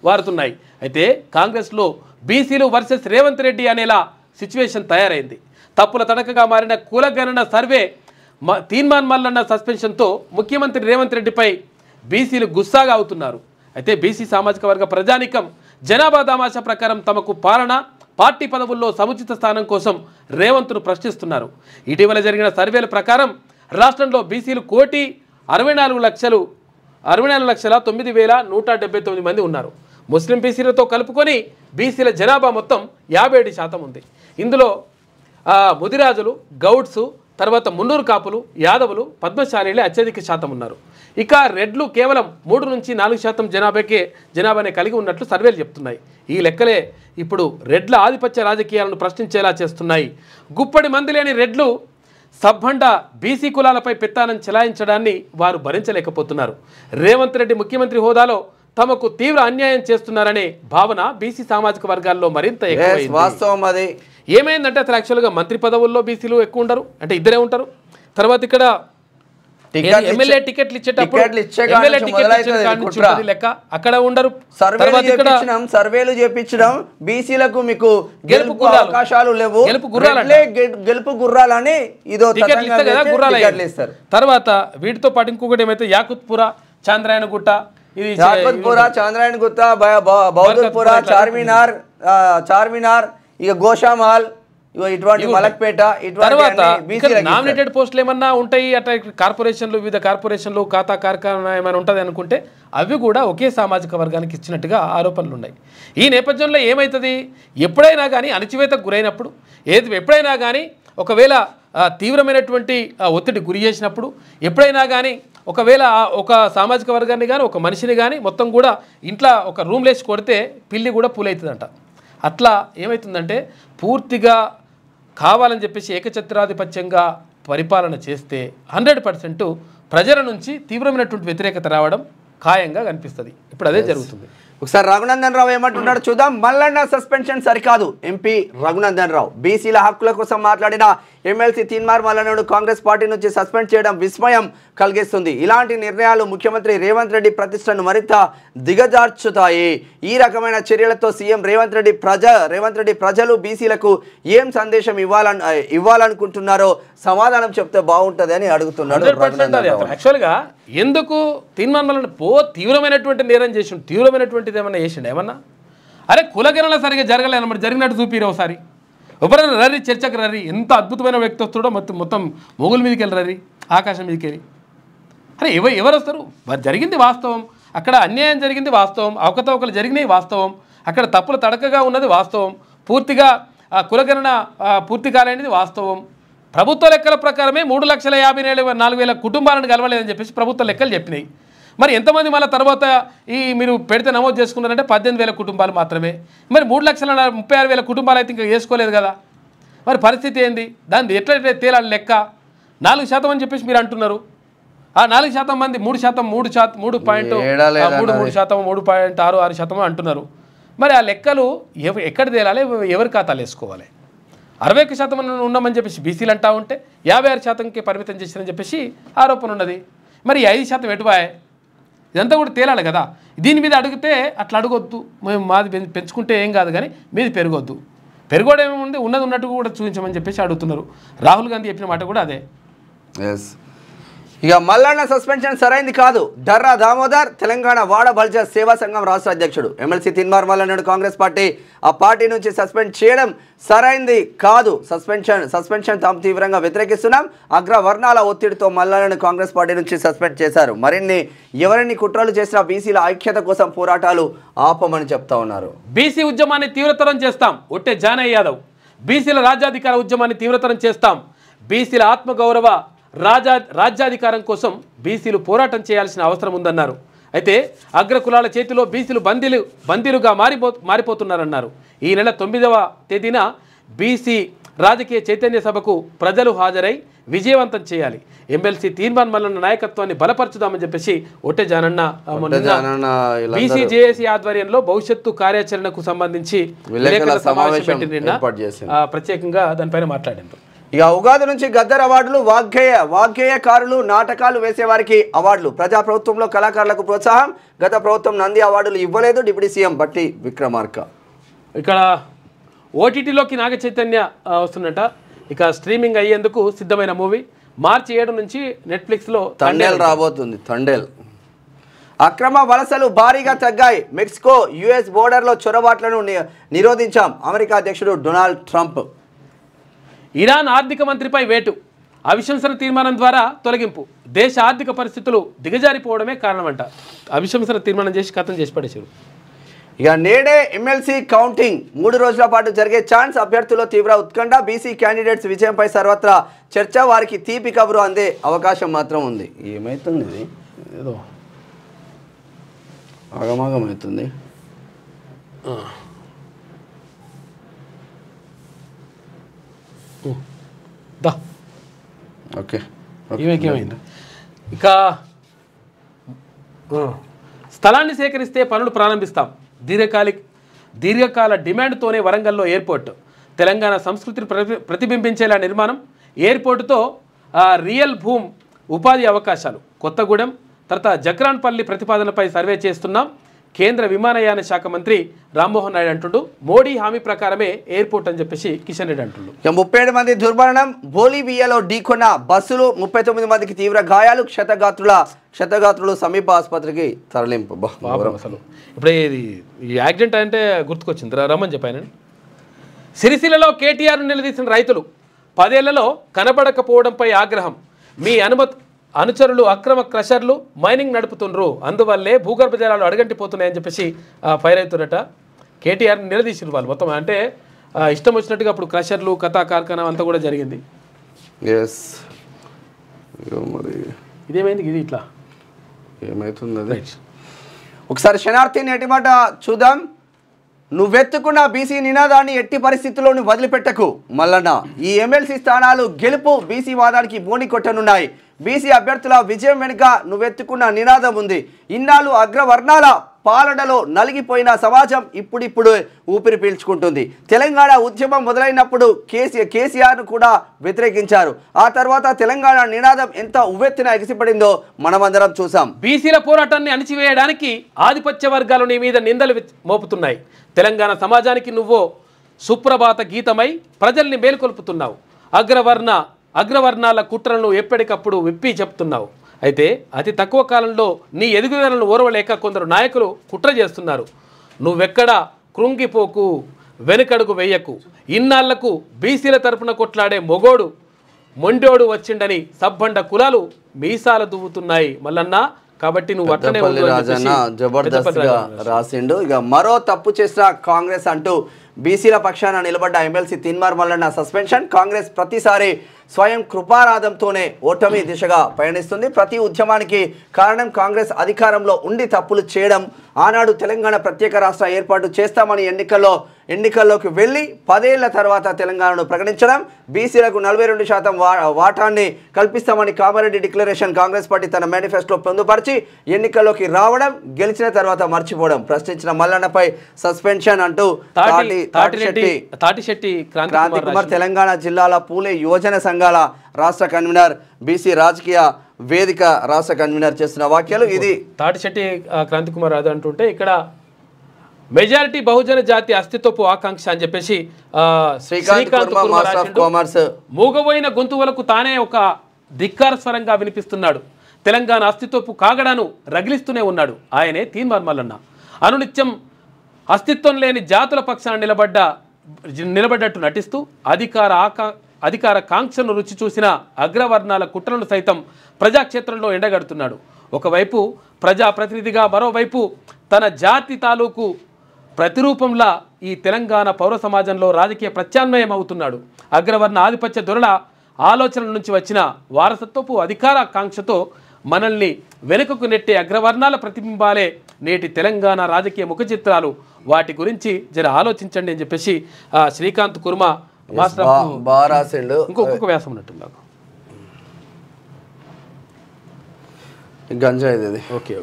వారుతున్నాయి. అయితే కాంగ్రెస్లో బీసీలు వర్సెస్ రేవంత్ రెడ్డి అనేలా సిచ్యువేషన్ తయారైంది. తప్పుల తడకగా మారిన కులగణన సర్వే, తీన్మాన్ మల్లన్న సస్పెన్షన్తో ముఖ్యమంత్రి రేవంత్ రెడ్డిపై బీసీలు గుస్సాగా అవుతున్నారు. అయితే బీసీ సామాజిక వర్గ ప్రజానికం జనాభా దామాషా ప్రకారం తమకు పార్టీ పదవుల్లో సముచిత స్థానం కోసం రేవంత్ను ప్రశ్నిస్తున్నారు. ఇటీవల జరిగిన సర్వేల ప్రకారం రాష్ట్రంలో బీసీలు 1,64,9,179 మంది ఉన్నారు. ముస్లిం బీసీలతో కలుపుకొని బీసీల జనాభా మొత్తం 57% ఉంది. ఇందులో ముదిరాజులు, గౌడ్సు, తర్వాత మున్నూరు కాపులు, యాదవులు, పద్మశాలీలే అత్యధిక శాతం ఉన్నారు. ఇక రెడ్లు కేవలం 3 నుంచి 4% జనాభానే కలిగి ఉన్నట్లు సర్వేలు చెప్తున్నాయి. ఈ లెక్కలే ఇప్పుడు రెడ్ల ఆధిపత్య రాజకీయాలను ప్రశ్నించేలా చేస్తున్నాయి. గుప్పడి మంది లేని రెడ్లు సబ్బండ బీసీ కులాలపై పెత్తానం చెలాయించడాన్ని వారు భరించలేకపోతున్నారు. రేవంత్ రెడ్డి ముఖ్యమంత్రి హోదాలో తమకు తీవ్ర అన్యాయం చేస్తున్నారనే భావన బీసీ సామాజిక వర్గాల్లో మరింత ఎక్కువైంది. ఏమైందంటే అసలు యాక్చువల్గా మంత్రి పదవుల్లో బీసీలు ఎక్కువ ఉండరు, అంటే ఇద్దరే ఉంటారు. తర్వాత ఇక్కడ ఎమ్మెల్యే టికెట్లు ఇచ్చేటప్పుడు లెక్క అక్కడ ఉండరు. సర్వేలు చేపించడం బీసీలకు మీకు గెలుపు అవకాశాలు లేవు, గెలుపు గుర్రాలని ఇదో టికెట్లు ఇస్తారు. తర్వాత వీటితో పాటు ఇంకొకటి ఏమైతే యాకుత్పుర, చాంద్రాయణగుట్ట, ఇది చాంద్రాయణగుట్ట, బౌద్ధపుర, చార్మినార్, ఇక గోషామాల్, ఇటువంటి మలక్పేట, తర్వాత నామినేటెడ్ పోస్టులు ఏమన్నా ఉంటాయి అట్లా కార్పొరేషన్లు, వివిధ కార్పొరేషన్లు, ఖాతా కార్ఖానా ఏమైనా ఉంటుంది అనుకుంటే అవి కూడా ఒకే సామాజిక వర్గానికి ఇచ్చినట్టుగా ఆరోపణలు ఉన్నాయి. ఈ నేపథ్యంలో ఏమవుతుంది, ఎప్పుడైనా కానీ అణచివేతకు గురైనప్పుడు, ఎప్పుడైనా కానీ ఒకవేళ తీవ్రమైనటువంటి ఒత్తిడి గురి చేసినప్పుడు, ఎప్పుడైనా కానీ ఒకవేళ ఒక సామాజిక వర్గాన్ని కానీ ఒక మనిషిని కానీ మొత్తం కూడా ఇంట్లో ఒక రూమ్ లేచి కొడితే పిల్లి కూడా పూలవుతుందంట. అట్లా ఏమవుతుందంటే పూర్తిగా కావాలని చెప్పేసి ఏకఛత్రాధిపత్యంగా పరిపాలన చేస్తే 100% ప్రజల నుంచి తీవ్రమైనటువంటి వ్యతిరేకత రావడం ఖాయంగా కనిపిస్తుంది. ఇప్పుడు అదే జరుగుతుంది. ఒకసారి రఘునందన్ రావు ఏమంటున్నాడు చూద్దాం. మల్లన్న సస్పెన్షన్ సరికాదు. ఎంపీ రఘునందన్ రావు బీసీల హక్కుల కోసం మాట్లాడిన ఎమ్మెల్సీ తీన్మార్ మల్లన్నను కాంగ్రెస్ పార్టీ నుంచి సస్పెండ్ చేయడం విస్మయం కలిగిస్తుంది. ఇలాంటి నిర్ణయాలు ముఖ్యమంత్రి రేవంత్ రెడ్డి ప్రతిష్టను మరింత దిగజార్చుతాయి. ఈ రకమైన చర్యలతో సీఎం రేవంత్ రెడ్డి ప్రజలు బీసీలకు ఏం సందేశం ఇవ్వాలనుకుంటున్నారో సమాధానం చెప్తే బాగుంటుంది అని అడుగుతున్నాడు. యాక్చువల్గా ఎందుకు తీన్మార్ మల్లన్న తీవ్రమైనటువంటి నేరం చేసిండు, తీవ్రమైనటువంటిది ఏమన్నా చేసిండు ఏమన్నా? అరే కులగణన సరిగా జరగలేదు, మరి జరిగినట్టు చూపిరు ఒకసారి. ఎవరైనా రర్రి చర్చకు రర్రి, ఎంత అద్భుతమైన వ్యక్తి వస్తాడో మొత్తం మొగుల మీదకి వెళ్ళి రర్రి, ఆకాశం మీదకి వెళ్ళి. అరే ఎవరు వస్తారు? మరి జరిగింది వాస్తవం, అక్కడ అన్యాయం జరిగింది వాస్తవం, అవకతవకలు జరిగినాయి వాస్తవం, అక్కడ తప్పులు తడకగా ఉన్నది వాస్తవం, పూర్తిగా కులగణన పూర్తి కాలేనిది వాస్తవం. ప్రభుత్వ లెక్కల ప్రకారమే 3,54,000 కుటుంబాలను కలవలేదని చెప్పేసి ప్రభుత్వ లెక్కలు చెప్పినాయి. మరి ఎంతమంది మళ్ళీ తర్వాత మీరు పెడితే నమోదు చేసుకున్నారంటే 18,000 కుటుంబాలు మాత్రమే. మరి 3,36,000 కుటుంబాలు అయితే ఇంకా చేసుకోలేదు కదా. మరి పరిస్థితి ఏంది? దాన్ని ఎట్లయితే తేలాలి లెక్క? 4% అని చెప్పేసి మీరు అంటున్నారు. ఆ 4% మంది 3.66% అంటున్నారు. మరి ఆ లెక్కలు ఎక్కడ తేలాలి, ఎవరి ఖాతాలు వేసుకోవాలి? 61% ఉన్నామని చెప్పేసి బీసీలు అంటా ఉంటే 56%కి పరిమితం చేశారని చెప్పేసి ఆరోపణ ఉన్నది. మరి 5% ఎటువాయే? ఇదంతా కూడా తేలాలి కదా. దీని మీద అడిగితే అట్లా అడగొద్దు, మేము మాది పెంచుకుంటే ఏం కాదు కానీ మీది పెరగొద్దు. పెరగడం ఏముంది, ఉన్నది ఉన్నట్టు కూడా చూపించమని చెప్పేసి అడుగుతున్నారు. రాహుల్ గాంధీ చెప్పిన మాట కూడా అదే. ఇక మల్లన్న సస్పెన్షన్ సరైంది కాదు. డర్రా దామోదర్ తెలంగాణ వాడ బల్జ సేవా సంఘం రాష్ట్ర అధ్యక్షుడు. ఎమ్మెల్సీ తీన్మార్ మల్లన్నను కాంగ్రెస్ పార్టీ ఆ పార్టీ నుంచి సస్పెండ్ చేయడం సరైంది కాదు. సస్పెన్షన్ తాము తీవ్రంగా వ్యతిరేకిస్తున్నాం. అగ్రవర్ణాల ఒత్తిడితో మల్లన్నను కాంగ్రెస్ పార్టీ నుంచి సస్పెండ్ చేశారు. ఎవరిని కుట్రలు చేసినా బీసీల ఐక్యత కోసం పోరాటాలు ఆపమని చెప్తా ఉన్నారు. బీసీ ఉద్యమాన్ని తీవ్రతరం చేస్తాం. ఒట్టే జానయ్య యాదవ్. బీసీల రాజ్యాధికార ఉద్యమాన్ని తీవ్రతరం చేస్తాం. బీసీల ఆత్మగౌరవ రాజ్యాధికారం కోసం బీసీలు పోరాటం చేయాల్సిన అవసరం ఉందన్నారు. అయితే అగ్రకులాల చేతిలో బీసీలు బందీలుగా మారిపోతున్నారన్నారు. ఈ నెల 9వ తేదీన బీసీ రాజకీయ చైతన్య సభకు ప్రజలు హాజరై విజయవంతం చేయాలి. ఎమ్మెల్సీ తీన్మార్ మల్లన్న నాయకత్వాన్ని బలపరచుదామని చెప్పేసి ఒట్టే జానన్న బీసీ జేఏసీ ఆధ్వర్యంలో భవిష్యత్తు కార్యాచరణకు సంబంధించి సమావేశం ప్రత్యేకంగా దానిపైన మాట్లాడారు. ఇక ఉగాది నుంచి గద్దర్ అవార్డులు, వాగ్గేయకారులు, నాటకాలు వేసేవారికి అవార్డులు. ప్రజాప్రభుత్వంలో కళాకారులకు ప్రోత్సాహం. గత ప్రభుత్వం నంది అవార్డులు ఇవ్వలేదు. డిప్యూటీ సీఎం బట్టి విక్రమార్క. ఇక్కడ ఓటీటీలోకి నాగ చైతన్య వస్తున్నట. ఇక స్ట్రీమింగ్ అయ్యేందుకు సిద్ధమైన మూవీ మార్చి 7 నుంచి నెట్ఫ్లిక్స్లో తండేల్ రాబోతుంది. తండేల్ అక్రమ వలసలు భారీగా తగ్గాయి. మెక్సికో యుఎస్ బోర్డర్లో చొరబాట్లను నిరోధించాం. అమెరికా అధ్యక్షుడు డొనాల్డ్ ట్రంప్. ఇరాన్ ఆర్థిక మంత్రిపై వేటు. అవిశ్వాసన తీర్మానం ద్వారా తొలగింపు. దేశ ఆర్థిక పరిస్థితులు దిగజారిపోవడమే కారణమంట. అవిశ్వాసన తీర్మానం చేసి కథం చేసి పడేశారు. ఇక నేడే ఎమ్మెల్సీ కౌంటింగ్ 3 రోజుల పాటు జరిగే ఛాన్స్. అభ్యర్థుల్లో తీవ్ర ఉత్కంఠ. బీసీ క్యాండిడేట్స్ విజయంపై సర్వత్రా చర్చ. వారికి తీపి కబురు అందే అవకాశం మాత్రం ఉంది. ఏమవుతుంది ఇది? ఏదో ఆగమాగమవుతుంది. ఓకే, ఏమైంది? ఇక స్థలాన్ని సేకరిస్తే పనులు ప్రారంభిస్తాం. దీర్ఘకాల డిమాండ్తోనే వరంగల్లో ఎయిర్పోర్ట్. తెలంగాణ సంస్కృతిని ప్రతిబింబించేలా నిర్మాణం. ఎయిర్పోర్టుతో రియల్ భూమ్ ఉపాధి అవకాశాలు. కొత్తగూడెం తర్వాత జక్రాన్పల్లి ప్రతిపాదనపై సర్వే చేస్తున్నాం. కేంద్ర విమానయాన శాఖ మంత్రి రామ్మోహన్ నాయుడు అంటుండు. మోడీ హామీ ప్రకారమే ఎయిర్పోర్ట్ అని చెప్పేసి కిషన్ రెడ్డి అంటుండు. 37 మంది దుర్మరణం. బోలివియాలో ఢీకొన్న బస్సులు. 39 మందికి తీవ్ర గాయాలు. క్షతగాత్రులు సమీప ఆసుపత్రికి తరలింపు. అసలు ఇప్పుడు ఈ యాక్సిడెంట్ అంటే గుర్తుకొచ్చింది. రమ్మని చెప్పాను. సిరిసిల్లలో కేటీఆర్ నిలదీసిన రైతులు. 10 ఏళ్లలో కనబడకపోవడంపై ఆగ్రహం. మీ అనుచరులు అక్రమ క్రషర్లు మైనింగ్ నడుపుతుండ్రు, అందువల్లే భూగర్భ జలాలు అడగంటిపోతున్నాయని చెప్పేసి ఫైర్ అవుతున్నట. కేటీఆర్ నిలదీసిన వాళ్ళు మొత్తం. అంటే ఇష్టం వచ్చినట్టుగా అప్పుడు క్రషర్లు కథా కార్ఖానా అంతా కూడా జరిగింది. ఇదేమైంది? ఇది ఇట్లా ఏమవుతుంది? అదే ఒకసారి శనార్థి నేటి మాట చూద్దాం. నువ్వెత్తుకున్న బీసీ నినాదాన్ని ఎట్టి పరిస్థితుల్లోనూ వదిలిపెట్టకు మల్లన్న. ఈ ఎమ్మెల్సీ స్థానాలు గెలుపు బీసీ వాదానికి బోని కొట్టనున్నాయి. బీసీ అభ్యర్థుల విజయం వెనుక నువ్వెత్తుకున్న నినాదం ఉంది. ఇన్నాళ్ళు అగ్రవర్ణాల పాలనలో నలిగిపోయిన సమాజం ఇప్పుడిప్పుడు ఊపిరి పీల్చుకుంటుంది. తెలంగాణ ఉద్యమం మొదలైనప్పుడు కేసీఆర్ను కూడా వ్యతిరేకించారు. ఆ తర్వాత తెలంగాణ నినాదం ఎంత ఉవ్వెత్తున ఎగిసిపడిందో మనమందరం చూసాం. బీసీల పోరాటాన్ని అణిచివేయడానికి ఆధిపత్య వర్గాలు నీ మీద నిందలు మోపుతున్నాయి. తెలంగాణ సమాజానికి నువ్వు సుప్రభాత గీతమై ప్రజల్ని మేల్కొల్పుతున్నావు. అగ్రవర్ణాల కుట్రలను ఎప్పటికప్పుడు విప్పి చెప్తున్నావు. అయితే అతి తక్కువ కాలంలో నీ ఎదుగుదలను ఓర్వలేక కొందరు నాయకులు కుట్ర చేస్తున్నారు. నువ్వెక్కడా కృంగిపోకు, వెనుకడుగు వెయ్యకు. ఇన్నాళ్లకు బీసీల తరపున కొట్లాడే మొండోడు వచ్చిండని సబ్బండ కులాలు మీసాలు దువ్వుతున్నాయి మల్లన్న. కాబట్టి నువ్వు అట్లనే జబర్దస్త్గా రాసిండు. ఇక మరో తప్పు చేసిన కాంగ్రెస్ అంటూ బీసీల పక్షాన నిలబడ్డ ఎమ్మెల్సీ తీన్మార్ మల్లన్న సస్పెన్షన్. కాంగ్రెస్ ప్రతిసారి స్వయం కృపారాధంతోనే ఓటమి దిశగా పయనిస్తుంది. ప్రతి ఉద్యమానికి కారణం కాంగ్రెస్ అధికారంలో ఉండి తప్పులు చేయడం. ఆనాడు తెలంగాణ ప్రత్యేక రాష్ట్ర ఏర్పాటు చేస్తామని ఎన్నికల్లోకి వెళ్ళి 10 ఏళ్ల తర్వాత తెలంగాణను ప్రకటించడం. బీసీలకు 42% వాటాన్ని కల్పిస్తామని కామారెడ్డి డిక్లరేషన్ కాంగ్రెస్ పార్టీ తన మేనిఫెస్టోలో పొందుపరిచి ఎన్నికల్లోకి రావడం, గెలిచిన తర్వాత మర్చిపోవడం. ప్రశ్నించిన మల్లన్నపై సస్పెన్షన్ అంటూ తాటిశెట్టి క్రాంతి కుమార్ తెలంగాణ జిల్లాల పూలే యువజన సంఘాల రాష్ట్ర కన్వీనర్, బీసీ రాజకీయ వేదిక రాష్ట్ర కన్వీనర్ చేస్తున్న వ్యాఖ్యలు. ఇది తాటిశెట్టి క్రాంతి కుమార్ రాజు అంటుంటే ఇక్కడ మెజారిటీ బహుజన జాతి అస్తిత్వపు ఆకాంక్ష అని చెప్పేసి శ్రీకాంత్ మూగబోయిన గొంతువులకు తానే ఒక ధిక్కార స్వరంగా వినిపిస్తున్నాడు. తెలంగాణ అస్తిత్వపు కాగడాను రగిలిస్తూనే ఉన్నాడు. ఆయనే తీన్మార్ మల్లన్న. అనునిత్యం అస్తిత్వం లేని జాతుల పక్షాన నిలబడ్డట్టు నటిస్తూ అధికార కాంక్షను రుచి చూసిన అగ్రవర్ణాల కుట్రలను సైతం ప్రజాక్షేత్రంలో ఎండగడుతున్నాడు. ఒకవైపు ప్రజాప్రతినిధిగా, మరోవైపు తన జాతి తాలూకు ప్రతిరూపంలా ఈ తెలంగాణ పౌర సమాజంలో రాజకీయ ప్రత్యామ్నాయం అవుతున్నాడు. అగ్రవర్ణ ఆధిపత్య దొరల ఆలోచనల నుంచి వచ్చిన వారసత్వపు అధికార కాంక్షతో మనల్ని వెనుకకు నెట్టే అగ్రవర్ణాల ప్రతిబింబాలే నేటి తెలంగాణ రాజకీయ ముఖ చిత్రాలు. వాటి గురించి జర ఆలోచించండి అని చెప్పేసి శ్రీకాంత్ కుర్మా ఇంకొక వ్యాసం ఉన్నట్టుంది నాకు. గంజా ఇది. ఓకే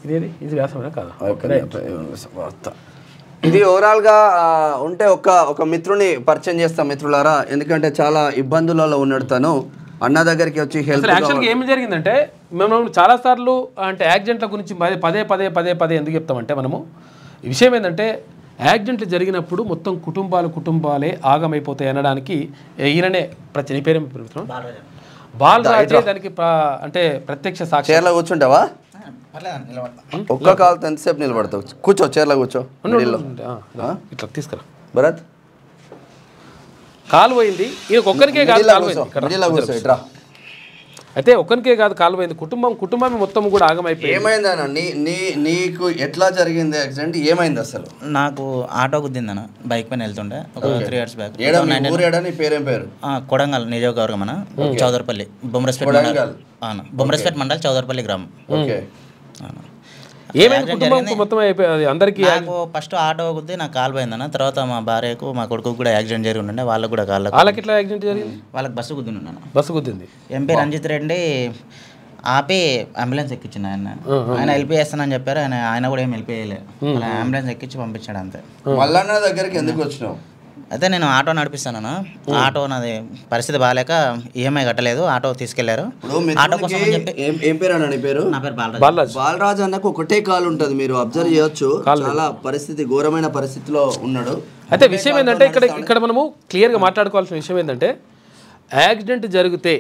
ఇది వ్యాసమేనా కాదా? ఇది ఓవరాల్గా ఉంటే ఒక మిత్రుని పరిచయం చేస్తాం మిత్రులారా. ఎందుకంటే చాలా ఇబ్బందులలో ఉన్నాడు తను. అన్న దగ్గరికి వచ్చి హెల్ప్. యాక్చువల్గా ఏం జరిగిందంటే మేము చాలాసార్లు అంటే యాక్సిడెంట్ల గురించి పదే ఎందుకు చెప్తామంటే మనము ఈ విషయం ఏంటంటే యాక్సిడెంట్లు జరిగినప్పుడు మొత్తం కుటుంబాలే ఆగమైపోతాయి అనడానికి ఈయననే ప్రతి పేరు బాలరాజే దానికి అంటే ప్రత్యక్ష సాక్షి. కూర్చుంటావా? ఒక్క కాలుతో ఎంతసేపు నిలబడతావు? కూర్చో, చైర్లో కూర్చో. ఇట్లా తీసుకురా భరత్. కాలు పోయింది, ఈయన ఒక్కరికే కాదు కాలు పోయింది. ఇట్రా. అయితే ఒక్కరికే కాదు కాలు పోయింది, కుటుంబం మొత్తం కూడా ఆగమైపోయింది. ఏమైందన్న నీకు ఎట్లా జరిగింది యాక్సిడెంట్? ఏమైంది అసలు? నాకు ఆటో గుద్దిందన్న, బైక్ పైన వెళ్తుండే ఒక 3 years బ్యాక్. నీ పేరేం పేరు? కొడంగల్ నియోజకవర్గం అన్న, చౌదర్పల్లి, బొమ్మరస్పేట్ మండల్, చౌదర్పల్లి గ్రామం. ఏమైంది కుటుంబం మొత్తం అయిపోయింది అందరికీ? నాకు ఫస్ట్ ఆటో గుద్ది నాకు కాలు పోయిందన్న, తర్వాత మా భార్యకు మా కొడుకు కూడా యాక్సిడెంట్ జరిగి ఉండే, వాళ్ళకి కూడా వాళ్ళకి ఎట్లా యాక్సిడెంట్ జరిగింది? వాళ్ళకి బస్సు గుద్దిండు. బస్సు గుద్దింది. ఎంపీ రంజిత్ రెడ్డి ఆపి అంబులెన్స్ ఎక్కించింది. ఆయన హెల్ప్ చేస్తానని చెప్పారు, ఆయన కూడా ఏం హెల్ప్ చేయలేదు, అంబులెన్స్ ఎక్కించి పంపించాడు అంతే. మల్లన్న దగ్గరికి ఎందుకు వచ్చినావు? అయితే నేను ఆటో నడిపిస్తాను, ఆటో నాది పరిస్థితి బాగాలేక ఈఎంఐ కట్టలేదు, ఆటో తీసుకెళ్లారు. ఆటో కోసం చెప్పి. ఏం పేరు అన్న నీ పేరు? నా పేరు బాలరాజ్ అన్నకు ఒకటే కాలు ఉంటుంది, మీరు అబ్జర్వ్ చేయొచ్చు. చాలా పరిస్థితి ఘోరమైన పరిస్థితిలో ఉన్నాడు. అయితే విషయం ఏంటంటే ఇక్కడ మనము క్లియర్గా మాట్లాడుకోవాల్సిన విషయం ఏంటంటే, యాక్సిడెంట్ జరిగితే,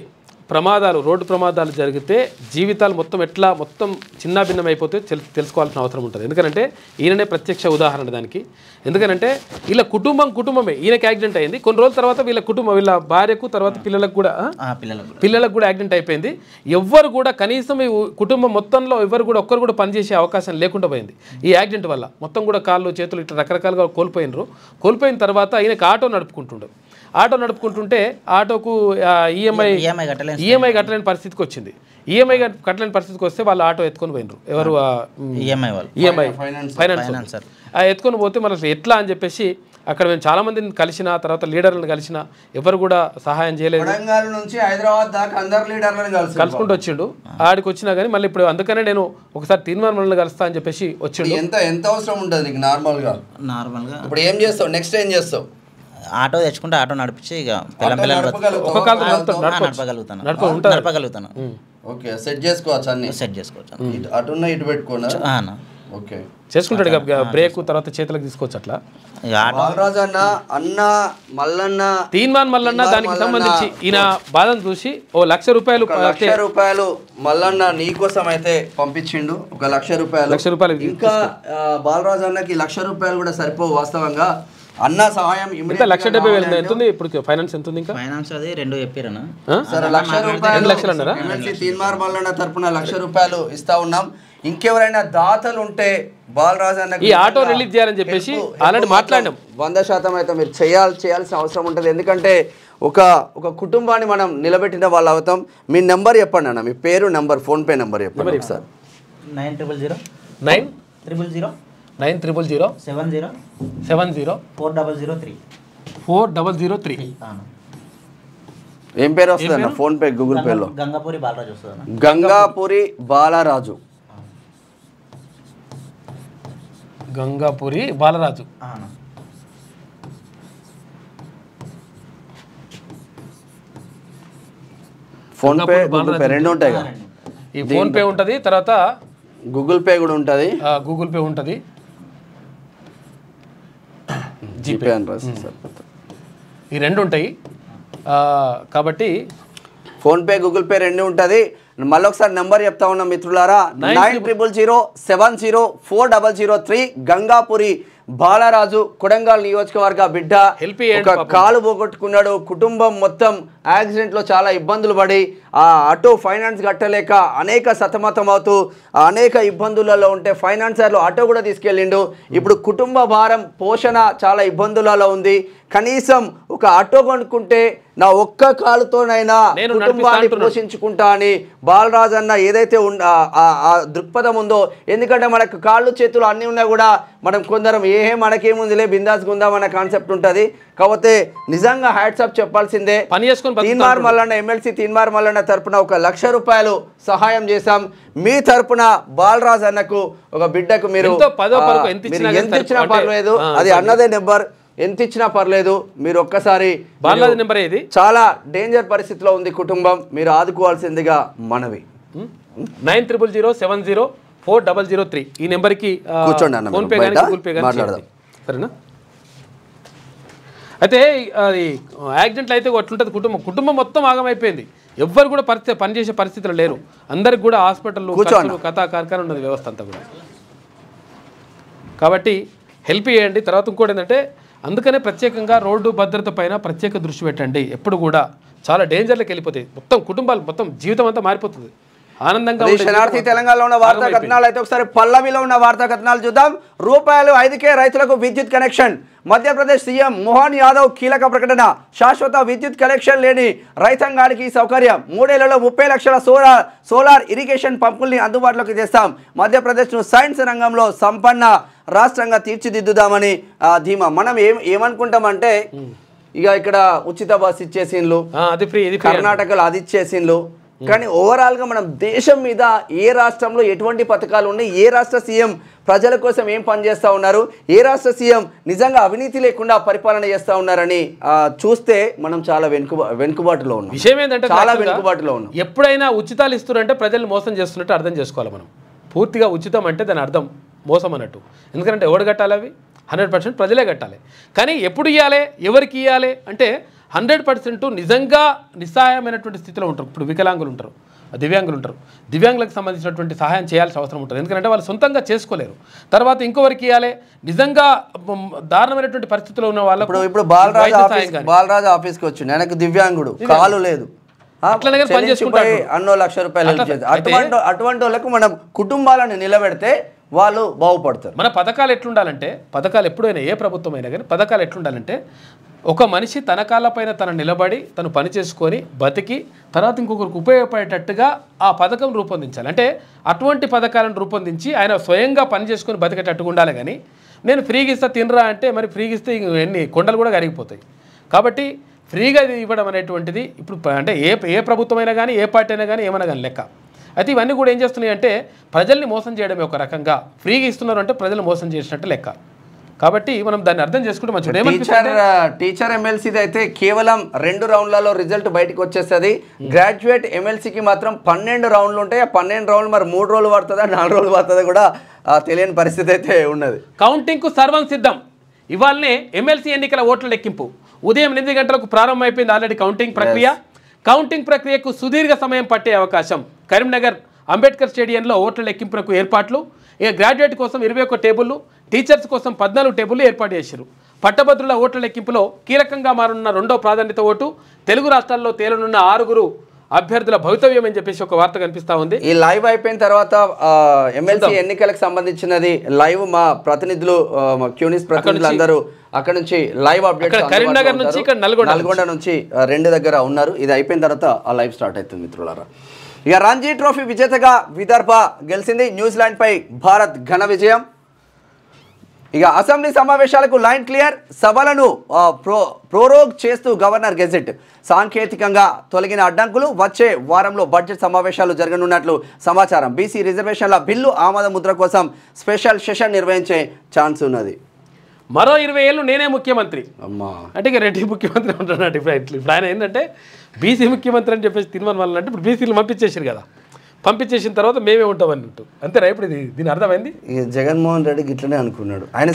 ప్రమాదాలు, రోడ్డు ప్రమాదాలు జరిగితే జీవితాలు మొత్తం చిన్నాభిన్నం అయిపోతే తెలుసుకోవాల్సిన అవసరం ఉంటుంది. ఎందుకంటే ఈయననే ప్రత్యక్ష ఉదాహరణ దానికి. ఎందుకంటే వీళ్ళ కుటుంబమే, ఈయనకి యాక్సిడెంట్ అయింది, కొన్ని రోజుల తర్వాత వీళ్ళ భార్యకు, తర్వాత పిల్లలకు కూడా యాక్సిడెంట్ అయిపోయింది. ఎవ్వరు కూడా కనీసం ఈ కుటుంబం మొత్తంలో ఒక్కరు కూడా పనిచేసే అవకాశం లేకుండా పోయింది ఈ యాక్సిడెంట్ వల్ల. మొత్తం కూడా కాళ్ళు చేతులు ఇట్లా రకరకాలుగా కోల్పోయిన తర్వాత ఈయనకి ఆటో నడుపుకుంటుంటే ఆటోకు ఈఎంఐ కట్టలేని పరిస్థితికి వచ్చింది. ఈఎంఐ కట్టలేని పరిస్థితికి వస్తే వాళ్ళు ఆటో ఎత్తుకొని పోయినరు. ఎవరు? ఈఎంఐ ఫైనాన్స్ ఎత్తుకొని పోతే మనకు ఎట్లా అని చెప్పేసి అక్కడ మేము చాలా మందిని కలిసిన, తర్వాత లీడర్లను కలిసిన, ఎవరు కూడా సహాయం చేయలేదు. కలుసుకుంటూ వచ్చిండు. ఆడికి వచ్చినా కానీ మళ్ళీ ఇప్పుడు అందుకనే నేను ఒకసారి తీర్మానం కలుస్తా అని చెప్పేసి వచ్చిండు. ఎంత అవసరం ఉంటుంది నార్మల్గా? ఇప్పుడు ఏం చేస్తావు? నెక్స్ట్ ఏం చేస్తావు? ఆటో తెచ్చుకుంటే ఆటో నడిపించి ఇక నడపగలుగుతాను. ఓకే, సెట్ చేసుకోవచ్చు, అన్ని సెట్ చేసుకోవచ్చు. అటున్న ఇటు పెట్టుకోనా? ఓకే, చేసుకుంటాడు. బ్రేక్ తర్వాత చేతులకు తీసుకోవచ్చు. అట్లా బాలరాజు అన్న మల్లన్న తీన్మాన్ మల్లన్న దానికి సంబంధించి ఈయన బాధను చూసి ₹1,00,000 మల్లన్న నీకోసం అయితే పంపించిండు. ₹1,00,000. ఇంకా బాలరాజు అన్నకి ₹1,00,000 కూడా సరిపోవు వాస్తవంగా. అన్న సహాయం ₹1,70,000 ఎంత ఉంది ఇప్పుడు? ఫైనాన్స్ ఎంత ఉంది? ఇంకా ఫైనాన్స్ అది 2 చెప్పారన్నా. ₹2,00,000 అన్నారా? తీన్మార్ మల్లన్న తరపున ₹1,00,000 ఇస్తా ఉన్నాం. ఇంకెవరైనా దాతలు ఉంటే బాలరాజు అన్న ఈ ఆటో రిలీజ్ చేయాలని చెప్పేసి ఆల్రెడీ మాట్లాడినాం. 100% అయితే మీరు చేయాల్సిన అవసరం ఉంటుంది. ఎందుకంటే ఒక కుటుంబాన్ని మనం నిలబెట్టిన వాళ్ళు అవుతాం. మీ నెంబర్ చెప్పండి అన్న, మీ పేరు, నెంబర్, ఫోన్పే నెంబర్ చెప్పండి సార్. 90070040003. ఏం పేరు వస్తుంది అన్న ఫోన్పే, గూగుల్ పేలో? గంగాపురి బాలరాజు వస్తుంది. Gangapuri Balaraju. PhonePe, Google pay రెండు ఉంటాయి కదా. ఈ ఫోన్పే ఉంటుంది, తర్వాత గూగుల్ పే కూడా ఉంటుంది. జీపే అని రాసి ఈ రెండు ఉంటాయి. కాబట్టి ఫోన్పే, గూగుల్ పే రెండు ఉంటుంది. మళ్ళీ ఒకసారి నెంబర్ చెప్తా ఉన్నాం మిత్రులారా, 9000704003. గంగాపురి బాలరాజు, కొడంగల్ నియోజకవర్గ బిడ్డ. ఒక కాలు పోగొట్టుకున్నాడు. కుటుంబం మొత్తం యాక్సిడెంట్లో చాలా ఇబ్బందులు పడి ఆ ఆటో ఫైనాన్స్ కట్టలేక అనేక సతమతం అవుతూ అనేక ఇబ్బందులలో ఉంటే ఫైనాన్సర్లు ఆటో కూడా తీసుకెళ్ళిండు. ఇప్పుడు కుటుంబ భారం, పోషణ చాలా ఇబ్బందులలో ఉంది. కనీసం ఒక ఆటో కొనుక్కుంటే నా ఒక్క కాలుతోనైనా కుటుంబాన్ని పోషించుకుంటా అని బాలరాజు అన్న ఏదైతే ఆ దృక్పథం ఉందో. ఎందుకంటే మనకు కాళ్ళు చేతులు అన్నీ ఉన్నా కూడా మనం కొందరం మనకేముందిలే బిందాస్ గుందాం అన్న కాన్సెప్ట్ ఉంటుంది. కాకపోతే నిజంగా హ్యాట్సాప్ చెప్పాల్సిందే. తీన్మార్ మల్లన్న, ఎమ్మెల్సీ తీన్మార్ మల్లన్న తరపున ₹1,00,000 సహాయం చేశాం. మీ తరపున బాలరాజు అన్నకు, ఒక బిడ్డకు మీరు ఎంత ఇచ్చినా పర్లేదు, అది అన్నదే నెంబర్, ఎంత ఇచ్చినా పర్లేదు. మీరు ఒక్కసారి బాలరాజు నెంబర్ ఏది? చాలా డేంజర్ పరిస్థితిలో ఉంది కుటుంబం, మీరు ఆదుకోవాల్సిందిగా మనవి. 9000704003 ఈ నెంబర్కి కూర్చోండి అన్న, ఫోన్పే కానీ గూగుల్ పే కానీ మాట్లాడదాం, సరేనా? అయితే అది యాక్సిడెంట్లు అయితే అట్లుంటుంది. కుటుంబం మొత్తం ఆగమైపోయింది. ఎవ్వరు కూడా పనిచేసే పరిస్థితులు లేరు. అందరికి కూడా హాస్పిటల్ కథా కార్ఖాన ఉన్నది వ్యవస్థ అంతా కూడా. కాబట్టి హెల్ప్ చేయండి. తర్వాత ఇంకోటి ఏంటంటే అందుకనే ప్రత్యేకంగా రోడ్డు భద్రత పైన ప్రత్యేక దృష్టి పెట్టండి. ఎప్పుడు కూడా చాలా డేంజర్లకు వెళ్ళిపోతాయి. మొత్తం కుటుంబాలు మొత్తం జీవితం అంతా మారిపోతుంది. ఆనందంగా శనార్థి తెలంగాణలో ఉన్న వార్తా కథనాలు అయితే ఒకసారి పల్లవిలో ఉన్న వార్తా కథనాలు చూద్దాం. ₹5 రైతులకు విద్యుత్ కనెక్షన్. మధ్యప్రదేశ్ సీఎం మోహన్ యాదవ్ కీలక ప్రకటన. శాశ్వత విద్యుత్ కనెక్షన్ లేని రైతాంగానికి సౌకర్యం. 3 ఏళ్లలో 30 లక్షల సోలార్ ఇరిగేషన్ పంపుల్ని అందుబాటులోకి తెస్తాం. మధ్యప్రదేశ్ను సైన్స్ రంగంలో సంపన్న రాష్ట్రంగా తీర్చిదిద్దుదామని ధీమా. మనం ఏమనుకుంటామంటే ఇక ఇక్కడ ఉచిత బస్ ఇచ్చేసిండ్లు, కర్ణాటకలో అది ఇచ్చేసిండ్లు. కానీ ఓవరాల్గా మనం దేశం మీద ఏ రాష్ట్రంలో ఎటువంటి పథకాలు ఉన్నాయి, ఏ రాష్ట్ర సీఎం ప్రజల కోసం ఏం పనిచేస్తూ ఉన్నారు, ఏ రాష్ట్ర సీఎం నిజంగా అవినీతి లేకుండా పరిపాలన చేస్తూ ఉన్నారని చూస్తే మనం చాలా వెనుకబాటులో ఉన్నాం. విషయం ఏంటంటే చాలా వెనుకబాటులో ఉన్నాం. ఎప్పుడైనా ఉచితాలు ఇస్తున్నారంటే ప్రజల్ని మోసం చేస్తున్నట్టు అర్థం చేసుకోవాలి మనం. పూర్తిగా ఉచితం అంటే దాని అర్థం మోసం అన్నట్టు. ఎందుకంటే ఎవరు కట్టాలి? అవి 100% ప్రజలే కట్టాలి. కానీ ఎప్పుడు ఇవ్వాలి, ఎవరికి ఇవ్వాలి అంటే 100% నిజంగా నిస్సహాయమైనటువంటి స్థితిలో ఉంటారు. ఇప్పుడు వికలాంగులు ఉంటారు, దివ్యాంగులు ఉంటారు. దివ్యాంగులకు సంబంధించినటువంటి సహాయం చేయాల్సిన అవసరం ఉంటుంది. ఎందుకంటే వాళ్ళు సొంతంగా చేసుకోలేరు. తర్వాత ఇంకొకరికి ఇవ్వాలి. నిజంగా దారుణమైనటువంటి పరిస్థితిలో ఉన్న వాళ్ళకు ఇప్పుడు బాలరాజు ఆఫీస్కి వచ్చింది, ఆయనకు దివ్యాంగుడు, కాలు లేదు, అట్లనే పని చేసుకుంటారు. ₹1,00,000 అటువంటి వాళ్ళకు మనం కుటుంబాలను నిలబెడితే వాళ్ళు బాగుపడతారు. మన పథకాలు ఎట్లుండాలంటే, పథకాలు ఎప్పుడైనా ఏ ప్రభుత్వం అయినా కానీ పథకాలు ఎట్లుండాలంటే ఒక మనిషి తన కాళ్ళపైన తను నిలబడి తను పని చేసుకొని బతికి తర్వాత ఇంకొకరికి ఉపయోగపడేటట్టుగా ఆ పథకం రూపొందించాలి. అంటే అటువంటి పథకాలను రూపొందించి ఆయన స్వయంగా పని చేసుకొని బతికేటట్టుగా ఉండాలి. కానీ నేను ఫ్రీగా ఇస్తా తినరా అంటే మరి ఫ్రీగా ఇస్తే ఎన్ని కొండలు కూడా కరిగిపోతాయి. కాబట్టి ఫ్రీగా ఇవ్వడం అనేటువంటిది ఇప్పుడు అంటే ఏ ప్రభుత్వం అయినా కానీ ఏ పార్టీ అయినా కానీ ఏమైనా కానీ లెక్క. అయితే ఇవన్నీ కూడా ఏం చేస్తున్నాయి అంటే ప్రజల్ని మోసం చేయడమే ఒక రకంగా. ఫ్రీగా ఇస్తున్నారు అంటే ప్రజలు మోసం చేసినట్టు లెక్క. కాబట్టి మనం దాన్ని అర్థం చేసుకుంటే మంచిది. టీచర్ ఎమ్మెల్సీది అయితే కేవలం 2 రౌండ్లలో రిజల్ట్ బయటకు వచ్చేస్తుంది. గ్రాడ్యుయేట్ ఎమ్మెల్సీకి మాత్రం 12 రౌండ్లు ఉంటాయి. ఆ 12 రౌండ్లు మరి 3 రోజులు పడుతుందా 4 రోజులు పడుతుందా కూడా తెలియని పరిస్థితి అయితే ఉన్నది. కౌంటింగ్కు సర్వం సిద్ధం. ఇవాళనే ఎమ్మెల్సీ ఎన్నికల ఓట్ల లెక్కింపు ఉదయం 8 గంటలకు ప్రారంభమైపోయింది ఆల్రెడీ కౌంటింగ్ ప్రక్రియ. కౌంటింగ్ ప్రక్రియకు సుదీర్ఘ సమయం పట్టే అవకాశం. కరీంనగర్ అంబేద్కర్ స్టేడియంలో ఓట్ల లెక్కింపునకు ఏర్పాట్లు. ఇక గ్రాడ్యుయేట్ కోసం 21 టేబుళ్లు, టీచర్స్ కోసం 14 టేబుళ్లు ఏర్పాటు చేశారు. పట్టభద్రుల ఓట్ల లెక్కింపులో కీలకంగా మారనున్న 2వ ప్రాధాన్యత ఓటు. తెలుగు రాష్ట్రాల్లో తేలనున్న 6 అభ్యర్థుల భవితవ్యం అని చెప్పేసి ఒక వార్త కనిపిస్తా ఉంది. ఈ లైవ్ అయిపోయిన తర్వాత ఎమ్మెల్సీ ఎన్నికలకు సంబంధించినది లైవ్ మా ప్రతినిధులు క్యూనిస్ ప్రతినిధులు అందరూ అక్కడ నుంచి లైవ్ అప్డేట్ కరీంనగర్ నుంచి ఇక్కడ నల్గొండ నుంచి 2 దగ్గర ఉన్నారు. ఇది అయిపోయిన తర్వాత ఆ లైవ్ స్టార్ట్ అవుతుంది మిత్రులారా. ఇక రంజీ ట్రోఫీ విజేతగా విదర్భ గెలిచింది. న్యూజిలాండ్ పై భారత్ ఘన విజయం. ఇక అసెంబ్లీ సమావేశాలకు లైన్ క్లియర్. సభలను ప్రోరోగ్ చేస్తూ గవర్నర్ గెజెట్. సాంకేతికంగా తొలగిన అడ్డంకులు. వచ్చే వారంలో బడ్జెట్ సమావేశాలు జరగనున్నట్లు సమాచారం. బీసీ రిజర్వేషన్ల బిల్లు ఆమోద ముద్ర కోసం స్పెషల్ సెషన్ నిర్వహించే ఛాన్స్ ఉన్నది. మరో 20 ఏళ్ళు నేనే ముఖ్యమంత్రి అంటే ఇక రెడ్డి ముఖ్యమంత్రి ఉంటున్నాడు. ఇప్పుడు ఆయన ఏంటంటే బీసీ ముఖ్యమంత్రి అని చెప్పేసి తిరుమల వల్ల అంటే ఇప్పుడు బీసీలు పంపించేసారు కదా. పంపించేసిన తర్వాత మేమే ఉంటాం అన్నట్టు. అంతేనా? ఇప్పుడు దీని అర్థమైంది. జగన్మోహన్ రెడ్డి ఇట్లనే అనుకున్నాడు. ఆయన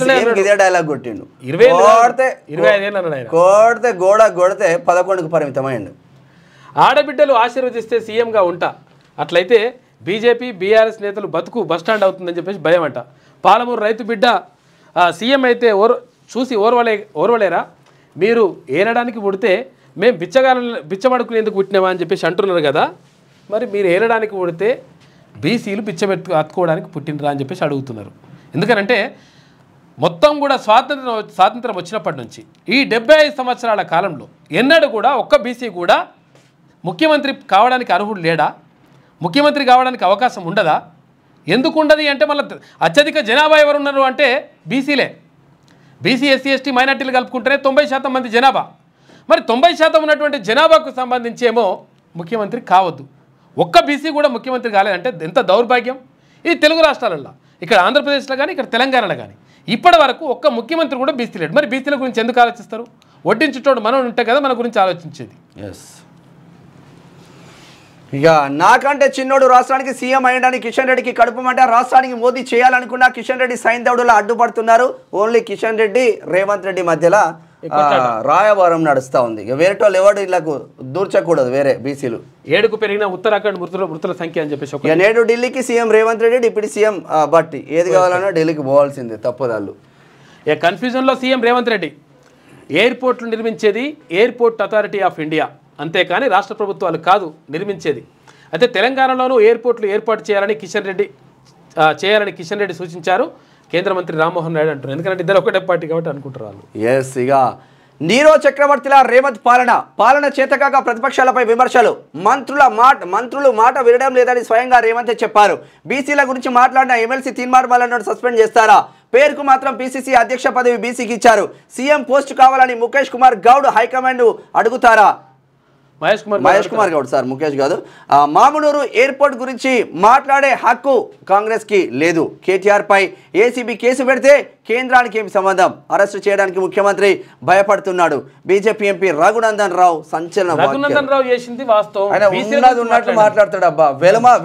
ఇదే డైలాగ్ కొట్టిండు. 25 ఏళ్ళు అన్నాడు ఆయన. కొడితే కొడితే 11కు పరిమితమైండు. ఆడబిడ్డలు ఆశీర్వదిస్తే సీఎంగా ఉంటా. అట్లయితే బీజేపీ బీఆర్ఎస్ నేతలు బతుకు బస్టాండ్ అవుతుందని చెప్పేసి భయం అంట. పాలమూరు రైతు బిడ్డ సీఎం అయితే చూసి ఓర్వలేరా? మీరు ఏలడానికి పుడితే మేము బిచ్చమడుకునేందుకు పుట్టినామా అని చెప్పేసి అంటున్నారు కదా. మరి మీరు ఏలడానికి పుడితే బీసీలు అత్తుకోవడానికి పుట్టినరా అని చెప్పేసి అడుగుతున్నారు. ఎందుకనంటే మొత్తం కూడా స్వాతంత్రం వచ్చినప్పటి నుంచి ఈ 75 సంవత్సరాల కాలంలో ఎన్నడూ కూడా ఒక్క బీసీ కూడా ముఖ్యమంత్రి కావడానికి అర్హుడు లేడా? ముఖ్యమంత్రి కావడానికి అవకాశం ఉండదా? ఎందుకు ఉండదు అంటే మళ్ళీ అత్యధిక జనాభా ఎవరు ఉన్నారు అంటే బీసీలే. బీసీ ఎస్సీ ఎస్టీ మైనార్టీలు కలుపుకుంటేనే 90% మంది జనాభా. మరి 90% ఉన్నటువంటి జనాభాకు సంబంధించి ఏమో ముఖ్యమంత్రి కావద్దు. ఒక్క బీసీ కూడా ముఖ్యమంత్రి కాలేదంటే ఎంత దౌర్భాగ్యం. ఇది తెలుగు రాష్ట్రాలలో, ఇక్కడ ఆంధ్రప్రదేశ్లో కానీ ఇక్కడ తెలంగాణలో కానీ ఇప్పటి వరకు ఒక్క ముఖ్యమంత్రి కూడా బీసీ లేడు. మరి బీసీల గురించి ఎందుకు ఆలోచిస్తారు? వడ్డించుటోడు మనం ఉంటే కదా మన గురించి ఆలోచించేది. ఇక నాకంటే చిన్నోడు రాష్ట్రానికి సీఎం అయ్యడానికి కిషన్ రెడ్డికి కడుపుమంటే రాష్ట్రానికి మోదీ చేయాలనుకున్న కిషన్ రెడ్డి సైంధవుడులా అడ్డుపడుతున్నారు. ఓన్లీ కిషన్ రెడ్డి రేవంత్ రెడ్డి మధ్యలో రాయబారం నడుస్తూ ఉంది. ఇక వేరేటోళ్ళు ఎవరు ఇళ్ళకు దూర్చకూడదు వేరే బీసీలు. 7కు పెరిగిన ఉత్తరాఖండ్ మృతుల సంఖ్య అని చెప్పేసి ఇక నేడు ఢిల్లీకి CM Revanth Reddy, deputy CM Bhatti ఏది కావాలన్నా ఢిల్లీకి పోవాల్సిందే తప్పదాళ్ళు. ఇక కన్ఫ్యూజన్లో సీఎం రేవంత్ రెడ్డి ఎయిర్పోర్ట్లు నిర్మించేది ఎయిర్పోర్ట్ అథారిటీ ఆఫ్ ఇండియా, అంతేకాని రాష్ట్ర ప్రభుత్వాలు కాదు నిర్మించేది. అయితే తెలంగాణలోనూ ఎయిర్పోర్ట్లు ఏర్పాటు చేయాలని కిషన్ రెడ్డి సూచించారు. కేంద్ర మంత్రి రామ్మోహన్ నాయుడు అంటున్నారు. ఎందుకంటే ఇద్దరు ఒకటే పార్టీ కాబట్టి అనుకుంటారు వాళ్ళు. ఎస్, ఇక నీరో చక్రవర్తిలా రేవంత్ పాలన చేతకాక ప్రతిపక్షాలపై విమర్శలు. మంత్రులు మాట వినడం లేదని స్వయంగా రేవంత్ చెప్పారు. బీసీల గురించి మాట్లాడిన ఎమ్మెల్సీ తీన్మార్ మల్లన్నను సస్పెండ్ చేస్తారా? పేరుకు మాత్రం పీసీసీ అధ్యక్ష పదవి బీసీకి ఇచ్చారు. సీఎం పోస్ట్ కావాలని ముఖేష్ కుమార్ గౌడ్ హైకమాండ్ అడుగుతారా? మహేష్ కుమార్ గౌడ్ సార్, ముఖేష్ కాదు. మామునూరు ఎయిర్పోర్ట్ గురించి మాట్లాడే హక్కు కాంగ్రెస్ కి లేదు. కేటీఆర్ పై ఏసీబీ కేసు పెడితే కేంద్రానికి ఏమి సంబంధం? అరెస్టు చేయడానికి ముఖ్యమంత్రి భయపడుతున్నాడు. బీజేపీ ఎంపీ రఘునందన్ రావు సంచలన చేసింది వాస్తవం. ఆయన ఉన్నట్టు మాట్లాడతాడు. అబ్బా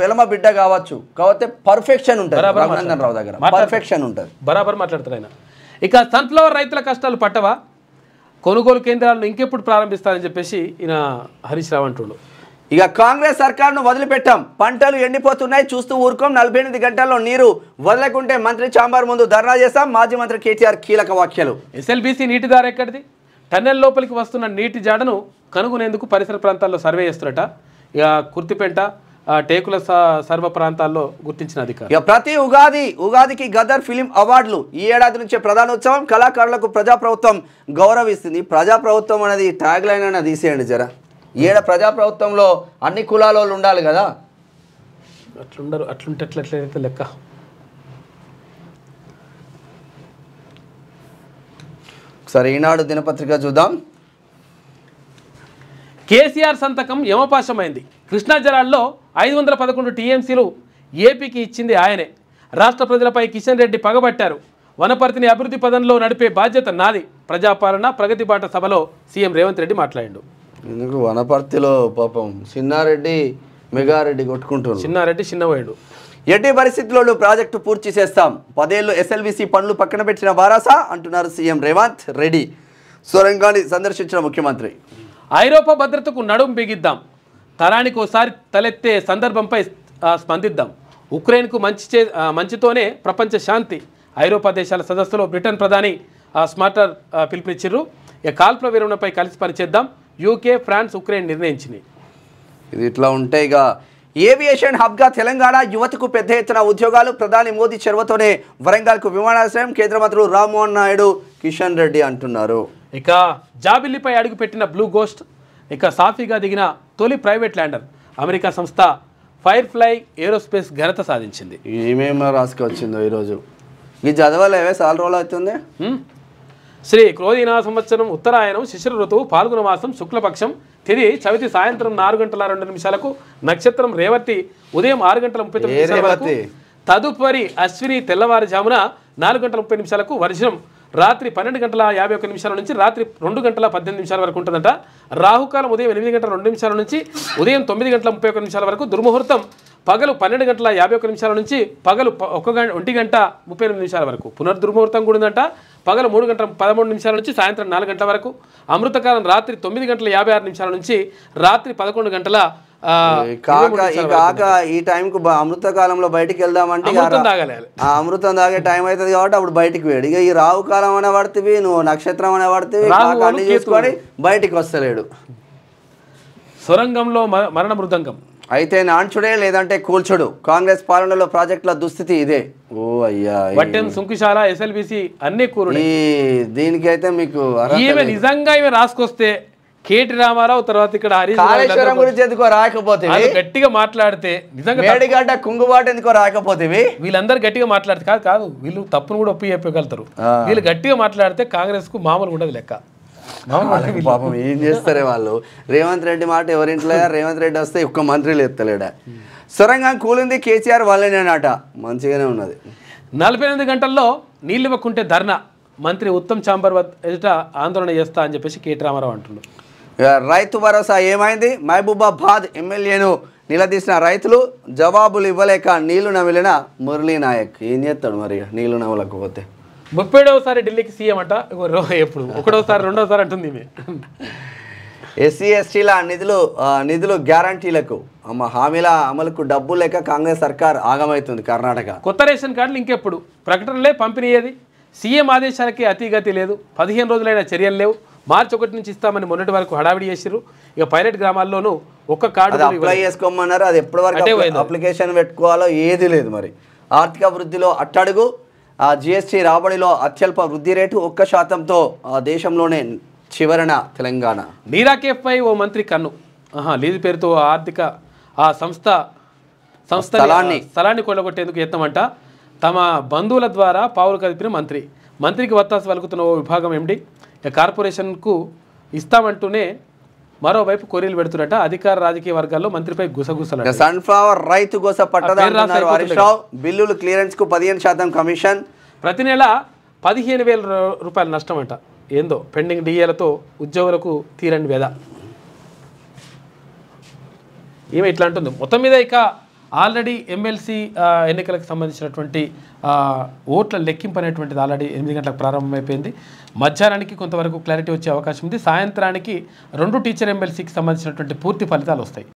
వెలమ బిడ్డ కాకపోతే పర్ఫెక్షన్ ఉంటుంది రఘునందన్ రావు దగ్గర, పర్ఫెక్షన్ ఉంటుంది, బరాబర్ మాట్లాడతారు ఆయన. ఇక సన్ఫ్లవర్ రైతుల కష్టాలు పట్టవా? కొనుగోలు కేంద్రాలను ఇంకెప్పుడు ప్రారంభిస్తారని చెప్పేసి ఈయన హరీష్ రావు అంటుండు. ఇక కాంగ్రెస్ సర్కార్ను వదిలిపెట్టాం, పంటలు ఎండిపోతున్నాయి, చూస్తూ ఊరుకోం, 48 గంటల్లో నీరు వదలకుంటే మంత్రి చాంబార్ ముందు ధర్నా చేస్తాం. మాజీ మంత్రి కేటీఆర్ కీలక వ్యాఖ్యలు. ఎస్ఎల్బీసీ నీటి దారి ఎక్కడిది? టన్నెల్ లోపలికి వస్తున్న నీటి జాడను కనుగొనేందుకు పరిసర ప్రాంతాల్లో సర్వే చేస్తున్నట. ఇక కుర్తిపెంట, టేకుల సర్వ ప్రాంతాల్లో గుర్తించిన అధికారులు. ఇక ప్రతి ఉగాదికి గదర్ ఫిలిం అవార్డులు. ఈ ఏడాది నుంచే ప్రధానోత్సవం. కళాకారులకు ప్రజాప్రభుత్వం గౌరవిస్తుంది. ప్రజాప్రభుత్వం అనేది ట్యాగ్ లైన్ అయినా తీసేయండి జరా. ఏడ ప్రజాప్రభుత్వంలో అన్ని కులాల వాళ్ళు ఉండాలి కదా. అట్లుండరు, అట్లుంటే ఎట్లయితే లెక్క. ఒకసారి ఈనాడు దినపత్రిక చూద్దాం. కేసీఆర్ సంతకం యమపాశమైంది. కృష్ణా జలాల్లో 511 టీఎంసీలు ఏపీకి ఇచ్చింది ఆయనే. రాష్ట్ర ప్రజలపై కిషన్ రెడ్డి పగబట్టారు. వనపర్తిని అభివృద్ధి పదంలో నడిపే బాధ్యత నాది. ప్రజాపాలన ప్రగతి బాట సభలో సీఎం రేవంత్ రెడ్డి మాట్లాడాడు. ఎందుకు వనపర్తిలో పాపం చిన్నారెడ్డి మెగారెడ్డి కొట్టుకుంటున్నారు. చిన్నారెడ్డి చిన్నవాడు. ఎట్టి పరిస్థితుల్లో ప్రాజెక్టు పూర్తి చేస్తాం. 10 ఏళ్ళు ఎస్ఎల్బీసీ పనులు పక్కన పెట్టిన వారాసా అంటున్నారు సీఎం రేవంత్ రెడ్డి. సొరంగాన్ని సందర్శించిన ముఖ్యమంత్రి. ఐరోపా భద్రతకు నడుం బిగిద్దాం. తరానికి ఒకసారి తలెత్తే సందర్భంపై స్పందిద్దాం. ఉక్రెయిన్కు మంచితోనే ప్రపంచ శాంతి. ఐరోపా దేశాల సదస్సులో బ్రిటన్ ప్రధాని స్మార్టర్ పిలుపునిచ్చిర్రు. ఇక కాల్పుల విరమణపై కలిసి పనిచేద్దాం. యూకే, ఫ్రాన్స్, ఉక్రెయిన్ నిర్ణయించినాయి. ఇది ఇట్లా ఉంటే ఇక ఏవియేషన్ హబ్గా తెలంగాణ యువతకు పెద్ద ఎత్తున ఉద్యోగాలు. ప్రధాని మోదీ చొరవతోనే వరంగల్కు విమానాశ్రయం. కేంద్ర మంత్రులు రామ్మోహన్ నాయుడు, కిషన్ రెడ్డి అంటున్నారు. ఇక జాబిల్లిపై అడుగుపెట్టిన బ్లూ గోస్ట్. ఇక సాఫీగా దిగిన తొలి ప్రైవేట్ ల్యాండర్. అమెరికా సంస్థ ఫైర్ఫ్లై ఏరోస్పేస్ ఘనత సాధించింది. ఏమేమో రాసుకొచ్చిందో ఈరోజు. ఇది చదవలేవే చాలా రోజులు అవుతుంది. శ్రీ క్రోధీనా సంవత్సరం ఉత్తరాయణం శిశిర ఋతువు పాల్గొన మాసం శుక్లపక్షం తిది చవితి సాయంత్రం 4:02 నక్షత్రం రేవతి ఉదయం 6:39 తదుపరి అశ్విని తెల్లవారుజామున 4:30 వర్షం రాత్రి 12:51 నుంచి రాత్రి 2:18 వరకు ఉంటుందంట. రాహుకాలం ఉదయం 8:02 నుంచి ఉదయం 9:31 వరకు. దుర్ముహూర్తం పగలు 12:51 నుంచి పగలు 1:30 వరకు. పునర్దుర్ముహూర్తం కూడా ఉందంట. పగలు 3:13 నుంచి సాయంత్రం 4 గంటల వరకు. అమృతకాలం రాత్రి 9:56 నుంచి రాత్రి 11 ఈ టైంకు అమృతకాలంలో బయటికి వెళ్దామంటే అమృతం తాగే టైం అవుతుంది కాబట్టి అప్పుడు బయటికి వేడు. ఇక ఈ రావు కాలం అనే పడుతుంది, నువ్వు నక్షత్రం అనే పడుతుంది, అన్ని చేసుకొని బయటికి వస్తలేడు. సొరంగంలో మరణ మృదంగం. అయితే నాంచుడే లేదంటే కూల్చుడు. కాంగ్రెస్ పాలనలో ప్రాజెక్టుల దుస్థితి ఇదే. ఓ అయ్యా, సుంకుశాల ఎస్ఎల్బీసీ అన్ని కూరు. దీనికైతే మీకు నిజంగా ఇవి రాసుకొస్తే కేటీ రామారావు తర్వాత ఇక్కడ కాళేశ్వరం గురించి ఎందుకో రాకపోతే గట్టిగా మాట్లాడితే నిజంగా మేడిగడ్డ కుంగుబాటు ఎందుకో రాకపోతే వీళ్ళందరూ గట్టిగా మాట్లాడితే కాదు వీళ్ళు తప్పును కూడా ఒప్పి చెప్పగలుగుతారు. వీళ్ళు గట్టిగా మాట్లాడితే కాంగ్రెస్ కు మామూలు ఉండదు లెక్క. పాపం ఏం చేస్తారే వాళ్ళు. రేవంత్ రెడ్డి మాట ఎవరింట్లో రేవంత్ రెడ్డి వస్తే ఒక్క మంత్రులు ఎత్తలేడా. సొరంగం కూలింది కేసీఆర్ వాళ్ళేనట. మంచిగానే ఉన్నది. 48 గంటల్లో నీళ్ళు ఇవ్వకుంటే ధర్నా. మంత్రి ఉత్తమ్ చాంబర్ ఎదుట ఆందోళన చేస్తా అని చెప్పేసి కేటీ రామారావు అంటున్నారు. రైతు భరోసా ఏమైంది? మహబూబాబాద్ ఎమ్మెల్యేను నిలదీసిన రైతులు జవాబులు ఇవ్వలేక నీళ్లు నమిలిన మురళీ నాయక్. ఏం చేస్తాడు మరి నీళ్లు నవ్వలేకపోతే? 37వసారి ఢిల్లీకి సీఎం అంట ఎప్పుడు ఒకటోసారి రెండోసారి అంటుంది ఈమె. ఎస్సీ ఎస్టీల నిధులు గ్యారంటీలకు హామీల అమలుకు డబ్బు లేక కాంగ్రెస్ సర్కార్ ఆగమవుతుంది కర్ణాటక. కొత్త రేషన్ కార్డులు ఇంకెప్పుడు ప్రకటనలే పంపిణీయేది, సీఎం ఆదేశాలకి అతిగతి లేదు, 15 రోజులైన చర్యలు లేవు, మార్చి 1 నుంచి ఇస్తామని మొన్నటి వరకు హడావిడి చేసిర్రు. ఇక పైలట్ గ్రామాల్లోనూ ఒక్క కార్డు అప్లై చేసుకోమన్నారు, అది ఎప్పటి వరకు అప్లికేషన్ పెట్టుకోవాలో ఏది లేదు. మరి ఆర్థిక వృద్ధిలో అట్టడుగు, జిఎస్టీ రాబడిలో అత్యల్ప వృద్ధి రేటు 1%తో దేశంలోనే చివరన తెలంగాణ. నీరాకేఫ్పై ఓ మంత్రి కన్ను, లీజు పేరుతో ఆర్థిక సంస్థ స్థలాన్ని కొల్లగొట్టేందుకు యత్నమంట. తమ బంధువుల ద్వారా పావులు కదిపిన మంత్రికి వత్తాసు పలుకుతున్న ఓ విభాగం ఎండి కార్పొరేషన్కు ఇస్తామంటూనే మరోవైపు కొరీలు పెడుతున్నట్ట. అధికార రాజకీయ వర్గాల్లో మంత్రిపై గుసగుసలు. సన్ఫ్లవర్ రైతు గోస పట్టదంటున్నారు హరీష్ రావు. బిల్లులు క్లియరెన్స్ కు 15% కమిషన్. ప్రతి నెల 15,000 రూపాయల నష్టం అంట. ఏందో పెండింగ్ డిఏలతో ఉద్యోగులకు తీరని వేద. ఏమి ఇట్లా అంటుంది. మొత్తం మీద ఇక ఆల్రెడీ ఎమ్మెల్సీ ఎన్నికలకు సంబంధించినటువంటి ఓట్ల లెక్కింపు అనేటువంటిది ఆల్రెడీ 8 గంటలకు ప్రారంభమైపోయింది. మధ్యాహ్నానికి కొంతవరకు క్లారిటీ వచ్చే అవకాశం ఉంది. సాయంత్రానికి 2 టీచర్ ఎమ్మెల్సీకి సంబంధించినటువంటి పూర్తి ఫలితాలు వస్తాయి.